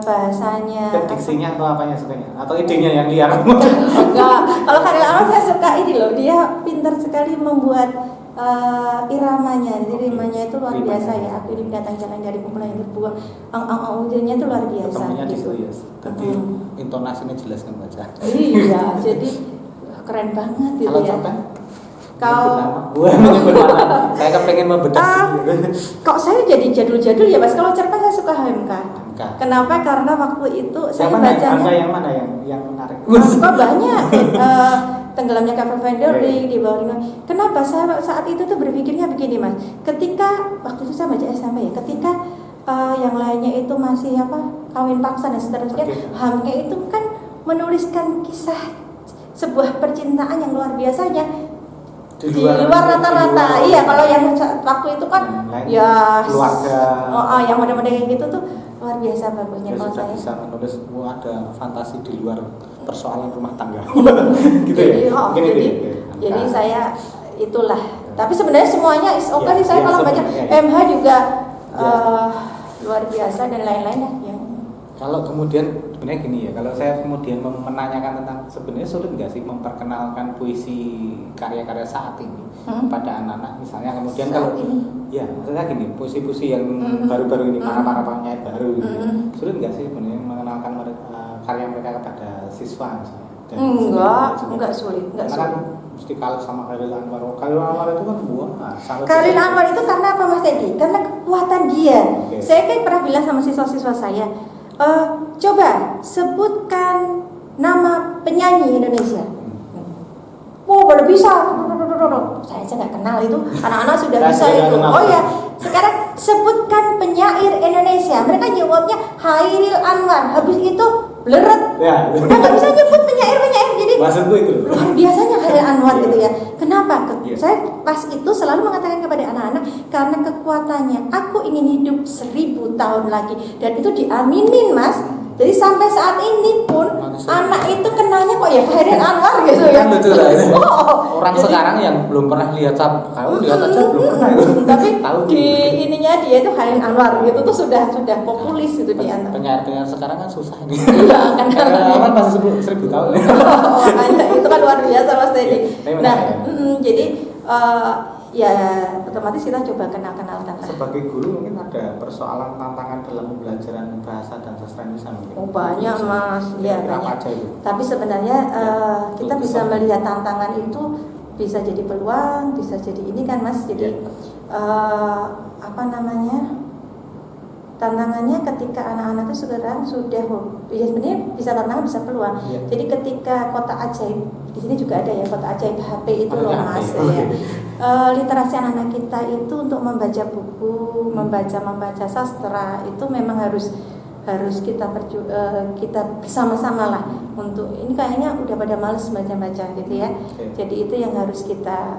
bahasanya. Diksinya atau apanya sukanya? Atau idenya yang liar? Enggak, kalau Khairil Anwar saya suka ini loh, dia pintar sekali membuat iramanya. Jadi iramanya itu luar biasa ya. Aku ini binatang jalan dari kumpulan yang terbuang. Ujiannya itu luar biasa. Ketemunya di gitu. situ ya. Tadi intonasinya jelas kan baca. Iya, jadi keren banget gitu Kalau ya. cerpen? Kau menyebut nama. Saya kepengen membedah. kok saya jadi jadul-jadul ya Mas. Kalau cerpen saya suka HMK. Kenapa? Karena waktu itu saya bacanya yang mana yang menarik? Kok banyak tenggelamnya kapal Van der Weyck di bawah lingkungan. Kenapa saya saat itu tuh berpikirnya begini Mas. Ketika waktu itu saya baca SMP ya, ketika yang lainnya itu masih kawin paksa dan seterusnya, HMK itu kan menuliskan kisah sebuah percintaan yang luar biasanya di luar rata-rata. Iya, kalau yang waktu itu kan ya keluarga. Yang model-model kayak gitu tuh luar biasa bagusnya kalau saya. Bisa menulis ada fantasi di luar persoalan rumah tangga. Gitu jadi, ya. Jadi saya itulah. Tapi sebenarnya semuanya is okay sih. Saya kalau baca MH juga luar biasa dan lain-lainnya yang. Kalau kemudian sebenarnya gini ya, kalau saya kemudian menanyakan tentang sebenarnya sulit nggak sih memperkenalkan puisi karya-karya saat ini pada anak-anak misalnya, kemudian saat kalau ini. Ya maksudnya gini, puisi-puisi yang baru-baru ini para penyair baru ini, sulit nggak sih sebenarnya mengenalkan karya mereka kepada siswa misalnya? Enggak sulit. Mesti kalau sama Khairil Anwar. Khairil Anwar itu kan Khairil Anwar itu karena apa Mas Teddy? Karena kekuatan dia. Saya kan pernah bilang sama siswa-siswa saya, coba sebutkan nama penyanyi Indonesia. Baru bisa. Saya aja nggak kenal itu. Anak-anak sudah bisa itu. Oh ya, sekarang sebutkan penyair Indonesia. Mereka jawabnya Khairil Anwar. Habis itu bleret. Ya. Udah nggak bisa nyebut penyair-penyair. Jadi maksudku itu luar biasanya Khairil Anwar gitu ya. Kenapa? Saya pas itu selalu mengatakan kepada anak-anak, karena kekuatannya aku ingin hidup 1000 tahun lagi, dan itu diaminin Mas. Jadi sampai saat ini pun anak itu kenalnya kok ya Khairil Anwar gitu ya. Orang jadi, sekarang yang belum pernah lihat kamu lihat aja belum pernah. Tapi tahu di ininya dia itu Khairil Anwar gitu tuh sudah populis gitu di anak. Penyair sekarang kan susah ini. Iya kan karena masih 1000 tahun. Itu kan luar biasa Mas Teddy. Nah, jadi ya otomatis kita coba kenal-kenalkan. Sebagai guru mungkin ada persoalan tantangan dalam pembelajaran bahasa dan sastra Indonesia mungkin. Banyak Mas, ya banyak. Tapi sebenarnya kita bisa melihat tantangan itu bisa jadi peluang, bisa jadi ini kan Mas. Jadi tantangannya ketika anak-anak itu sekarang sudah ya sebenarnya bisa tantangan bisa peluang. Jadi ketika kotak ajaib, di sini juga ada ya kotak ajaib HP itu loh Mas. Ya. Literasi anak-anak kita itu untuk membaca buku, membaca sastra itu memang harus kita bersama-sama lah untuk ini. Kayaknya udah pada males baca-baca gitu ya. Jadi itu yang harus kita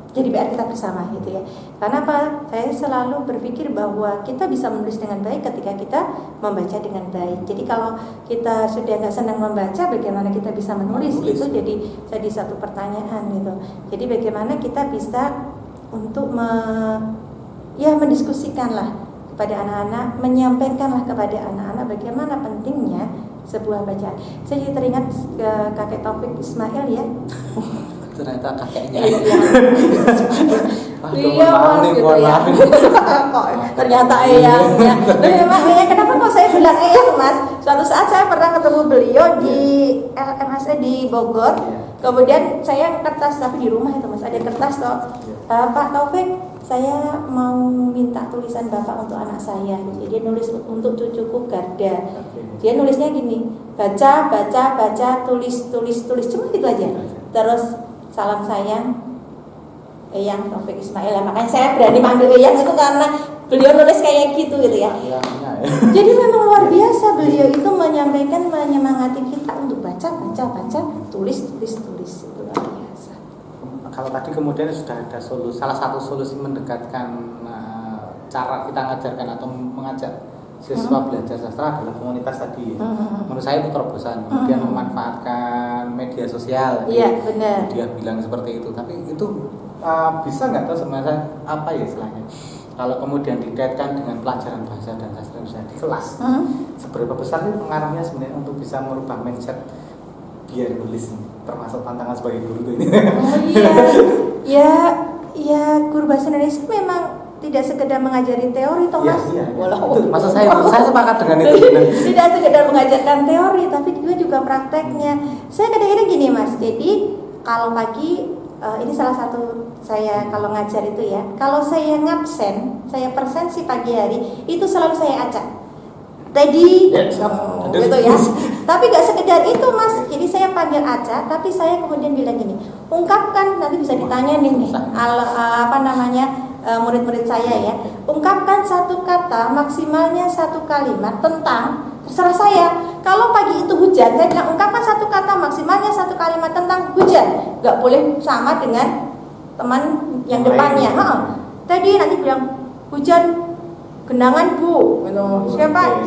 jadi PR kita bersama gitu ya. Karena apa? Saya selalu berpikir bahwa kita bisa menulis dengan baik ketika kita membaca dengan baik. Jadi kalau kita sudah nggak senang membaca, bagaimana kita bisa menulis? Itu jadi satu pertanyaan gitu. Jadi bagaimana kita bisa untuk mendiskusikanlah kepada anak-anak, menyampaikanlah kepada anak-anak bagaimana pentingnya sebuah bacaan. Saya jadi teringat kakek Taufik Ismail ya. Ternyata kakeknya. Iya Mas gitu ya. Ternyata eyangnya. Memang kenapa kok saya bilang eyang Mas? Suatu saat saya pernah ketemu beliau di LMSE di Bogor. Kemudian saya kertas, tapi di rumah itu Mas ada kertas toh. Pak Taufik, saya mau minta tulisan Bapak untuk anak saya. Jadi dia nulis untuk cucuku Garda. Dia nulisnya gini, baca, tulis, cuma gitu aja. Terus salam sayang Eyang Taufik Ismail. Makanya saya berani panggil Eyang itu karena beliau nulis kayak gitu ya. Jadi memang luar biasa beliau itu menyampaikan, menyemangati kita untuk baca, tulis itu luar biasa. Kalau tadi kemudian sudah ada salah satu solusi mendekatkan cara kita mengajarkan atau mengajak siswa belajar sastra adalah komunitas tadi. Menurut saya itu terobosan. Kemudian memanfaatkan media sosial. Iya benar. Dia bilang seperti itu. Tapi itu bisa nggak tahu sebenarnya apa ya istilahnya? kalau kemudian dikaitkan dengan pelajaran bahasa dan sastra Indonesia di kelas, seberapa besar sih pengaruhnya sebenarnya untuk bisa merubah mindset biar nulis, termasuk tantangan sebagai guru ini? Oh iya, ya guru bahasa Indonesia memang tidak sekedar mengajari teori, Thomas. Iya. Itu, maksud saya sepakat dengan itu. Tidak sekedar mengajarkan teori, tapi juga prakteknya. Saya kadang-kadang gini, Mas. Jadi kalau pagi ini salah satu saya kalau ngajar itu ya, kalau saya ngabsen, saya presensi pagi hari itu selalu saya acak. Tadi gitu ya. Tapi gak sekedar itu, Mas. Jadi saya panggil acak, tapi saya kemudian bilang gini, ungkapkan, nanti bisa ditanya nih murid-murid saya ya, ungkapkan satu kata maksimalnya satu kalimat tentang, terserah saya. Kalau pagi itu hujan, saya bilang ungkapkan satu kata maksimalnya satu kalimat tentang hujan. Gak boleh sama dengan teman yang depannya. Tadi nanti bilang hujan genangan Bu, gitu. Siapa?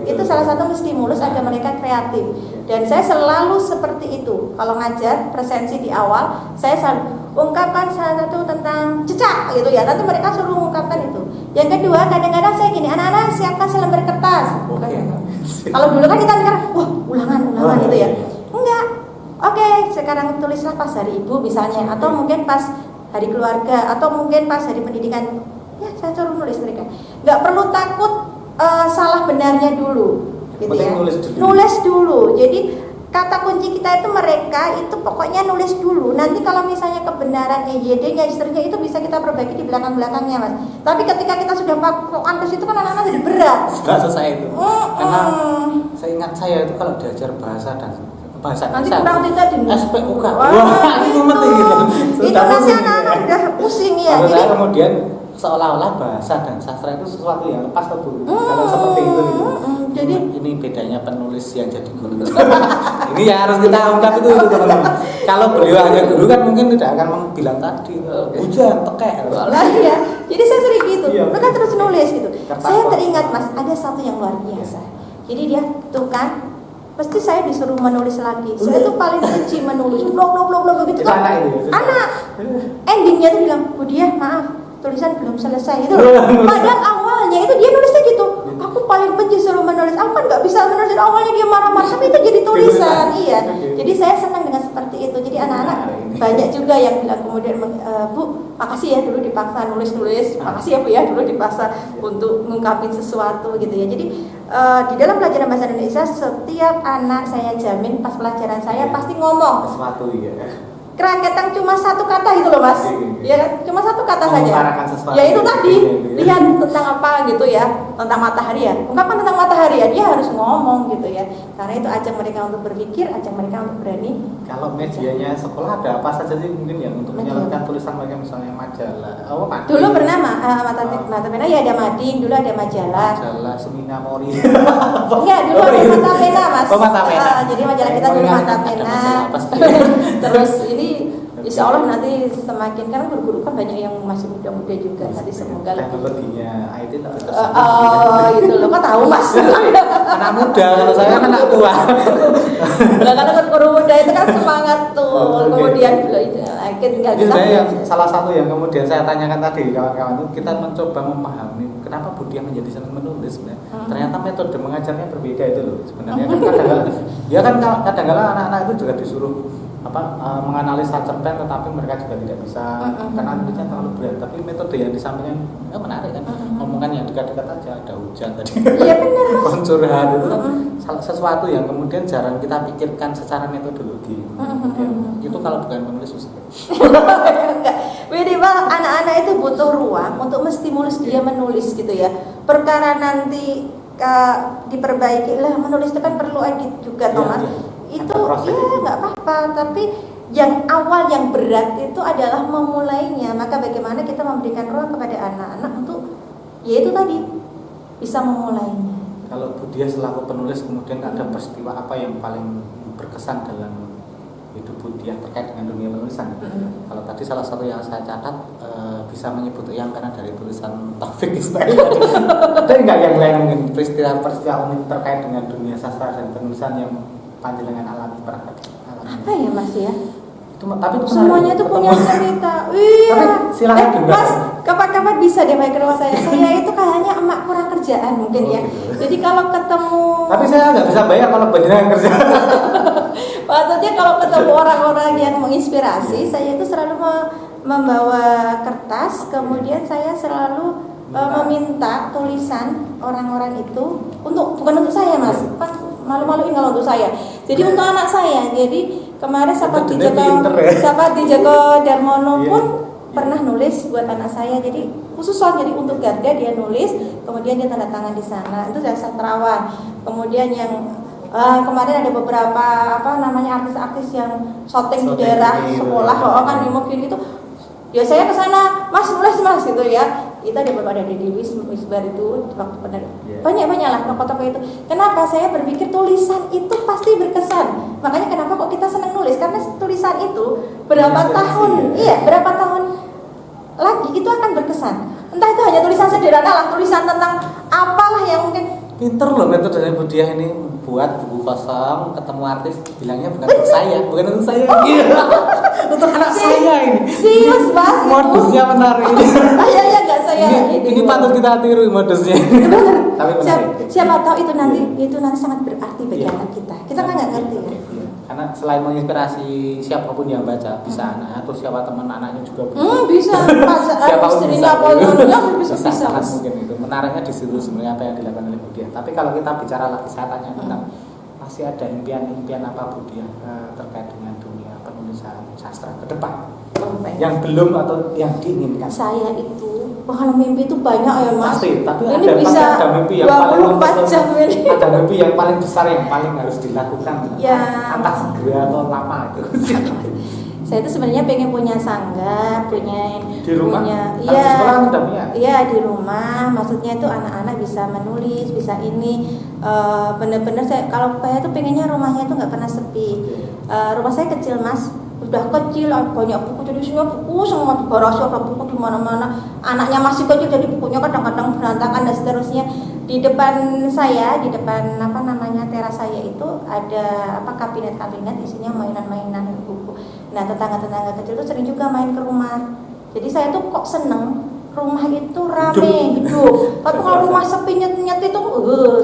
Itu salah satu stimulus agar mereka kreatif. Dan saya selalu seperti itu. Kalau ngajar presensi di awal, saya selalu ungkapkan salah satu tentang cecak gitu ya. Nanti mereka suruh mengungkapkan itu. Yang kedua, kadang-kadang saya gini, anak-anak siapkan selembar kertas. Kalau dulu kan kita mikir, wah ulangan gitu ya. Enggak. Oke, sekarang tulislah pas hari ibu misalnya, atau mungkin pas hari keluarga, atau mungkin pas hari pendidikan. Ya, saya suruh nulis mereka. Nggak perlu takut salah benarnya dulu, gitu ya. Nulis dulu. Jadi kata kunci kita itu mereka itu pokoknya nulis dulu. Nanti kalau misalnya kebenaran EYD-nya istrinya itu bisa kita perbaiki di belakang-belakangnya, Mas. Tapi ketika kita sudah pakai terus itu kan anak-anak jadi berat. Sudah selesai itu. Karena saya ingat saya itu kalau diajar bahasa nanti kurang tidak di SPUK. Wah, itu penting gitu. Itu nanti anak-anak udah pusing ya. Jadi kemudian seolah-olah bahasa dan sastra itu sesuatu yang lepas tuh Bu. Kalau seperti itu gitu. Jadi ini bedanya penulis yang jadi guru. Ini yang harus kita ungkap itu teman-teman. Kalau beliau hanya guru kan mungkin tidak akan bilang tadi hujan tekek. Lah iya. Jadi saya sering gitu. Mereka terus nulis gitu. Saya teringat Mas, ada satu yang luar biasa. Jadi dia tuh kan pasti saya disuruh menulis lagi. Saya tuh paling benci menulis blok gitu kan. Anak endingnya tuh bilang, "Bu Dia, maaf, tulisan belum selesai." Itu padahal awalnya itu dia nulisnya gitu. Aku paling benci suruh menulis. Aku kan nggak bisa menulis, awalnya dia marah-marah, tapi itu jadi tulisan. Iya. Jadi saya senang dengan seperti itu. Jadi anak-anak banyak juga yang bilang kemudian, Bu, makasih ya dulu dipaksa nulis. Makasih ya Bu ya dulu dipaksa untuk mengungkapin sesuatu gitu ya. Jadi di dalam pelajaran bahasa Indonesia setiap anak saya jamin pas pelajaran saya pasti ngomong sesuatu ya. Keraketan cuma satu kata gitu loh Mas. Ya kan? Cuma satu kata saja. Ya itu tadi. Lihat tentang apa gitu ya. Tentang matahari ya. Ungkapkan tentang matahari ya. Dia harus ngomong gitu ya. Karena itu ajang mereka untuk berpikir, ajang mereka untuk berani. Kalau medianya sekolah ada apa saja sih mungkin yang untuk menyalurkan tulisan mereka, misalnya majalah. Dulu pernah mata pena ya ada mading, dulu ada majalah. Majalah Semina Mori. Enggak, dulu ada mata pena Mas. Mata pena. Jadi majalah kita dulu mata pena. Terus ini Insya Allah nanti semakin, karena guru-guru kan banyak yang masih muda-muda juga, nanti semoga teknologinya IT tapi itu loh, kok tahu Mas? Anak muda, kalau saya kan anak tua. Karena guru muda itu kan semangat tuh, kemudian tinggal kita. Salah satu yang kemudian saya tanyakan tadi kawan-kawan itu, kita mencoba memahami kenapa Budia menjadi senang menulis sebenarnya. Ternyata metode mengajarnya berbeda itu loh sebenarnya. Kan kadang-kadang anak-anak itu juga disuruh menganalisa cerpen, tetapi mereka juga tidak bisa karena analisanya terlalu berat. Tapi metode yang disampaikan menarik kan, omongan yang dekat-dekat aja, ada hujan tadi. Iya benar. Curhat itu kan sesuatu yang kemudian jarang kita pikirkan secara metodologi. Itu kalau bukan menulis susah. Minimal anak-anak itu butuh ruang untuk menstimulus dia menulis gitu ya. Perkara nanti diperbaiki lah, menulis itu kan perlu edit juga Thomas. Itu ya nggak apa-apa, tapi yang awal yang berat itu adalah memulainya. Maka bagaimana kita memberikan ruang kepada anak-anak untuk yaitu tadi bisa memulainya. Kalau Budia selaku penulis kemudian ada peristiwa apa yang paling berkesan dalam hidup Budia terkait dengan dunia penulisan? Kalau tadi salah satu yang saya catat bisa menyebut yang karena dari tulisan Taufik Ismail. Ada nggak yang lain mungkin peristiwa unik terkait dengan dunia sastra dan penulisan yang panjenengan alami pernah? Apa ya Mas ya? Tapi itu semuanya itu punya cerita. Iya. Tapi silakan juga. Mas, kapan kenapa bisa dia main ke rumah saya? Saya itu kayaknya emak kurang kerjaan mungkin ya. Jadi kalau ketemu, Tapi saya nggak bisa bayar kalau banyak kerja. maksudnya kalau ketemu orang-orang yang menginspirasi, saya itu selalu membawa kertas, kemudian saya selalu meminta tulisan orang-orang itu bukan untuk saya mas, kan malu-maluin kalau untuk saya. Jadi untuk anak saya. Jadi kemarin Sahabat di Joko Darmono pun pernah nulis buat anak saya. Jadi khusus jadi untuk Garda dia nulis, kemudian dia tanda tangan di sana. Itu dari sastrawan. Kemudian yang kemarin ada beberapa artis-artis yang syuting di daerah sekolah, kan mungkin itu. Ya saya ke sana, Mas nulis Mas gitu ya. Itu ada beberapa di Wisbar itu waktu pada banyak lah toko-toko itu. Kenapa saya berpikir tulisan itu pasti berkesan. Makanya kenapa kok kita senang nulis, karena tulisan itu berapa tahun lagi itu akan berkesan. Entah itu hanya tulisan sederhana lah, tulisan tentang apalah yang mungkin. Pinter loh metode dari Bu Diah ini, buat buku kosong, ketemu artis, bilangnya bukan untuk saya. Untuk anak saya ini. Serius Mas. Modusnya menarik. Kayaknya enggak saya. Ini patut kita tiru modusnya. Tapi siapa tahu itu nanti sangat berarti bagi anak kita. Kita kan nggak ngerti ya. Karena selain menginspirasi siapapun yang baca, bisa anak atau siapa teman anaknya juga bisa. Siapapun bisa. Mungkin itu menariknya di situ sebenarnya apa yang dilakukan oleh Bu Diah. Tapi kalau kita bicara lagi, saya tanya tentang masih ada impian apa Bu Diah terkait dengan dunia penulisan sastra ke depan yang belum atau yang diinginkan? Saya itu kalau mimpi itu banyak ya Mas. Pasti, tapi ini bisa ada mimpi yang paling 24 jam ini. Ada mimpi yang paling besar yang paling harus dilakukan. Ya. Entah segera atau lama itu. Saya itu sebenarnya pengen punya sanggar, di rumah. Iya di rumah. Maksudnya itu anak-anak bisa menulis, bisa ini. Bener-bener kalau saya tuh pengennya rumahnya itu nggak pernah sepi. Rumah saya kecil Mas, udah kecil, banyak buku, jadi semua buku semua di garasi, ada buku di mana-mana. Anaknya masih kecil, jadi bukunya kadang-kadang berantakan dan seterusnya. Di depan saya, di depan teras saya itu ada kabinet-kabinet isinya mainan-mainan buku. Nah tetangga-tetangga kecil itu sering juga main ke rumah. Jadi saya tuh kok seneng rumah itu rame hidup. Tapi kalau rumah sepi nyet itu,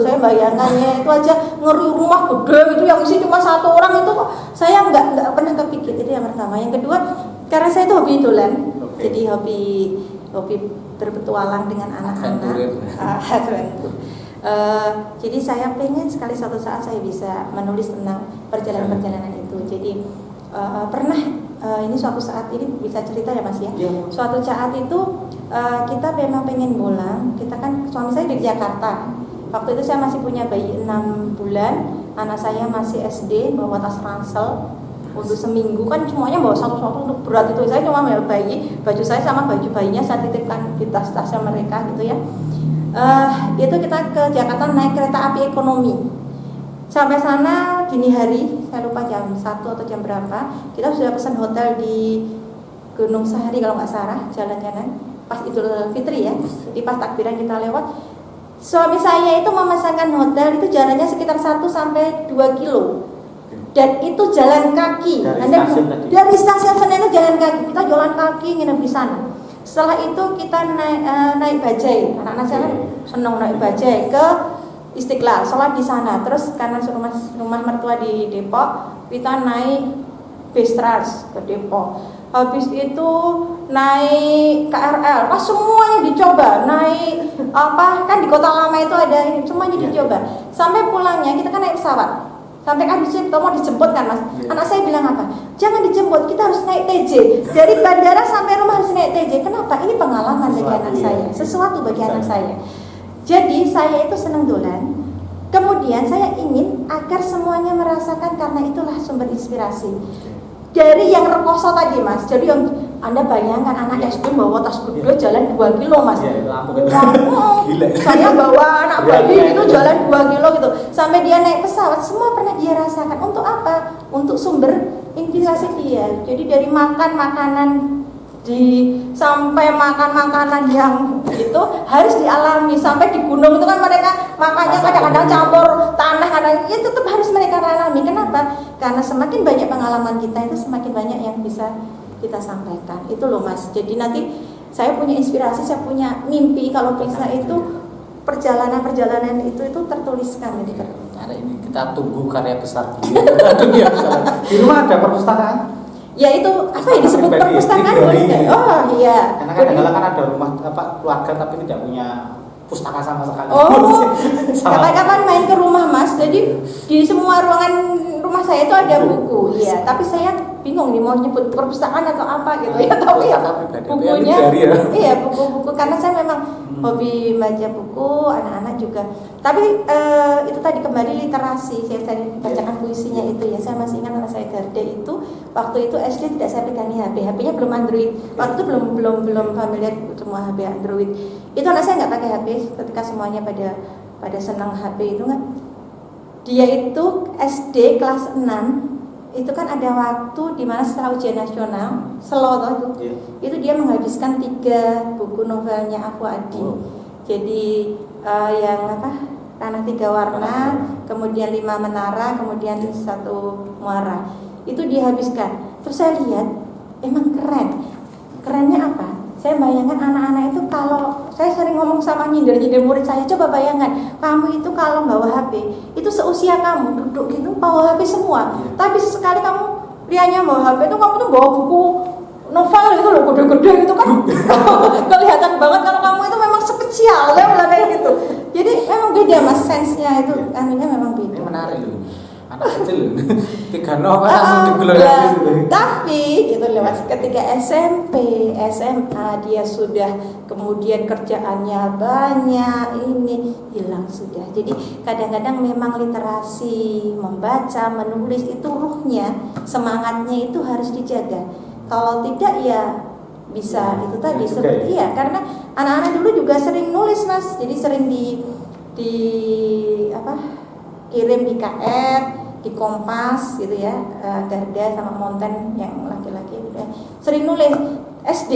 saya bayangannya itu aja ngeri, rumah gede itu yang isi cuma satu orang itu kok saya nggak pernah kepikir. Itu yang pertama. Yang kedua, karena saya itu hobi idolan, jadi hobi berpetualang dengan anak-anak. Jadi saya pengen sekali suatu saat saya bisa menulis tentang perjalanan itu. Jadi pernah ini suatu saat ini bisa cerita ya Mas ya. Suatu saat itu kita memang pengen pulang. Kita kan suami saya di Jakarta. Waktu itu saya masih punya bayi 6 bulan, anak saya masih SD, bawa tas ransel untuk seminggu, kan semuanya bawa satu-satu untuk berat itu. Saya cuma bawa bayi, baju saya sama baju bayinya saya titipkan di tas-tasnya mereka gitu ya. Itu kita ke Jakarta naik kereta api ekonomi. Sampai sana dini hari, saya lupa jam 1 atau jam berapa, kita sudah pesan hotel di Gunung Sahari kalau nggak salah, jalan-jalan pas Idul Fitri ya. Jadi pas takbiran kita lewat, suami saya itu memesankan hotel itu jalannya sekitar 1 sampai 2 kilo. Dan itu jalan kaki. Dari stasiun Senen itu jalan kaki. Kita jalan kaki nginep di sana. Setelah itu kita naik bajai. Anak-anak saya kan senang naik bajai ke Istiqlal, sholat di sana. Terus karena rumah mertua di Depok, kita naik bis trans ke Depok. Habis itu naik KRL, pas semuanya dicoba. Naik kan di Kota Lama itu ada ini, semuanya dicoba. Sampai pulangnya kita kan naik pesawat. Sampai kan mau dijemput kan Mas. Anak saya bilang apa? Jangan dijemput, kita harus naik TJ. Dari bandara sampai rumah harus naik TJ. Kenapa? Ini pengalaman bagi anak saya. Sesuatu bagi anak saya. Jadi saya itu senang dolan. Kemudian saya ingin agar semuanya merasakan, karena itulah sumber inspirasi. Dari yang rekoso tadi Mas. Jadi yang Anda bayangkan anak SD bawa tas gede jalan 2 kilo Mas. Saya bawa anak bayi itu jalan 2 kilo gitu. Sampai dia naik pesawat, semua pernah dia rasakan. Untuk apa? Untuk sumber inspirasi dia. Jadi dari makan makanan sampai makan makanan yang itu harus dialami. Sampai di gunung itu kan mereka makannya kadang-kadang campur tanah, kadang itu tetap harus mereka alami. Kenapa? Karena semakin banyak pengalaman kita itu semakin banyak yang bisa kita sampaikan. Itu loh Mas. Jadi nanti saya punya inspirasi, saya punya mimpi kalau bisa itu perjalanan itu tertuliskan gitu. Hari ini kita tunggu karya besar dunia besar. Di rumah ada perpustakaan? Ya itu apa ya disebut perpustakaan boleh nggak? Oh iya. Karena kadang-kadang kan ada rumah keluarga tapi tidak punya pustaka sama sekali. Oh, kapan-kapan main ke rumah Mas. Jadi di semua ruangan rumah saya itu ada buku. Iya, tapi saya bingung nih mau nyebut perpustakaan atau apa gitu ya. Tapi ya bukunya, iya buku-buku karena saya memang hobi baca buku, anak-anak juga. Tapi itu tadi kembali literasi. Saya tadi bacakan puisinya itu ya. Saya masih ingat anak saya Garda itu waktu itu SD tidak saya pegangi HP. HP-nya belum Android. Waktu itu belum familiar semua HP Android. Itu anak saya nggak pakai HP ketika semuanya pada senang HP itu kan. Dia itu SD kelas 6 itu kan ada waktu di mana setelah ujian nasional itu itu dia menghabiskan 3 buku novelnya Aku Adi. Jadi yang apa Tanah 3 Warna, kemudian 5 Menara, kemudian 1 Muara itu dihabiskan. Terus saya lihat emang kerennya apa? Saya bayangkan anak-anak itu kalau saya sering ngomong sama nyindir murid saya, coba bayangkan kamu itu kalau bawa HP itu seusia kamu duduk gitu bawa HP semua, tapi sesekali kamu rianya bawa HP itu kamu tuh bawa buku novel gitu loh, gede-gede gitu kan kelihatan banget kalau kamu itu memang spesial ya kayak gitu. Jadi memang beda Mas, sense-nya itu anunya memang beda. Ini menarik loh. Anak kecil loh, 3 novel langsung digelar. Tapi gitu loh Mas, ketika SMP, SMA dia sudah kemudian kerjaannya banyak, ini hilang sudah. Jadi kadang-kadang memang literasi, membaca, menulis itu ruhnya, semangatnya itu harus dijaga. Kalau tidak ya bisa itu tadi seperti ya, karena anak-anak dulu juga sering nulis Mas, jadi sering di kirim di KR, di Kompas gitu ya, Garda sama Monten yang laki-laki gitu ya. Sering nulis. SD,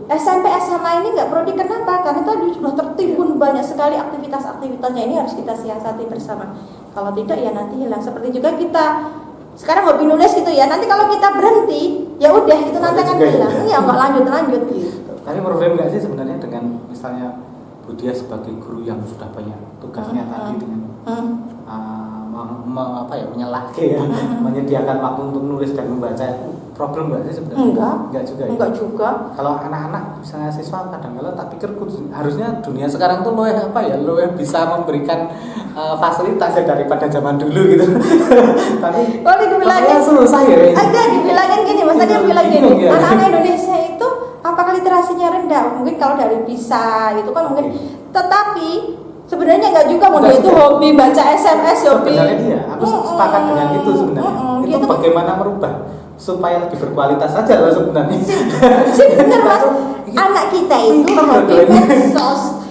SMP, SMA ini nggak perlu kenapa? Karena tadi sudah tertimbun banyak sekali aktivitasnya, ini harus kita siasati bersama. Kalau tidak ya nanti hilang. Seperti juga kita sekarang hobi nulis gitu ya, nanti kalau kita berhenti ya udah itu nanti akan hilang. Ya nggak lanjut gitu. Tapi problem nggak sih sebenarnya dengan misalnya Budia sebagai guru yang sudah banyak tugasnya tadi dengan menyediakan waktu untuk nulis dan membaca, problem nggak sih sebenarnya? Enggak juga. Kalau anak-anak misalnya siswa kadang-kadang tak pikir harusnya dunia sekarang tuh lo yang bisa memberikan fasilitas ya daripada zaman dulu gitu. Tapi dibilangin susah ya. Ada dibilangin gini, Mas tadi bilang gini, anak-anak Indonesia itu apakah literasinya rendah? Mungkin kalau dari bisa itu kan mungkin, tetapi sebenarnya enggak juga, mau dia itu hobi baca SMS, hobi. Sebenarnya iya, aku sepakat dengan itu sebenarnya. Itu bagaimana merubah supaya lebih berkualitas saja loh sebenarnya. Sih benar Mas, anak kita itu hobi medsos.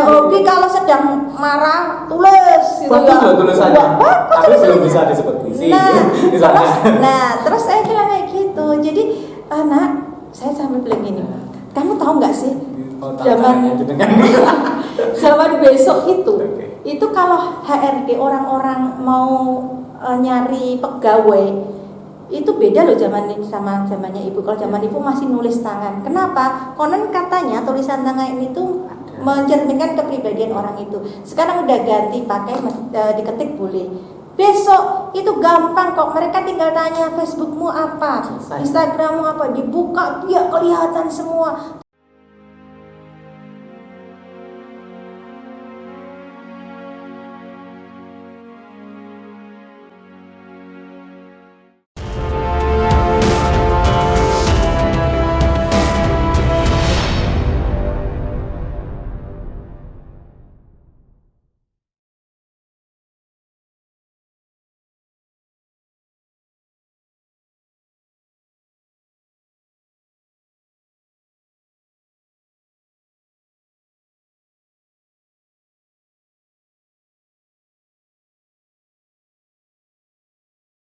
Hobi kalau sedang marah tulis gitu ya. Bagus loh tulisannya. Tapi belum bisa disebut puisi. Terus saya bilang kayak gitu. Jadi anak saya sampai bilang gini, kamu tahu nggak sih zaman besok itu kalau HRD orang-orang mau nyari pegawai itu beda loh zaman ini sama zamannya ibu. Kalau zaman ibu masih nulis tangan. Kenapa? Konon katanya tulisan tangan ini tuh mencerminkan kepribadian orang itu. Sekarang udah ganti pakai diketik boleh. Besok itu gampang kok, mereka tinggal tanya Facebookmu apa, Instagrammu apa, dibuka dia kelihatan semua.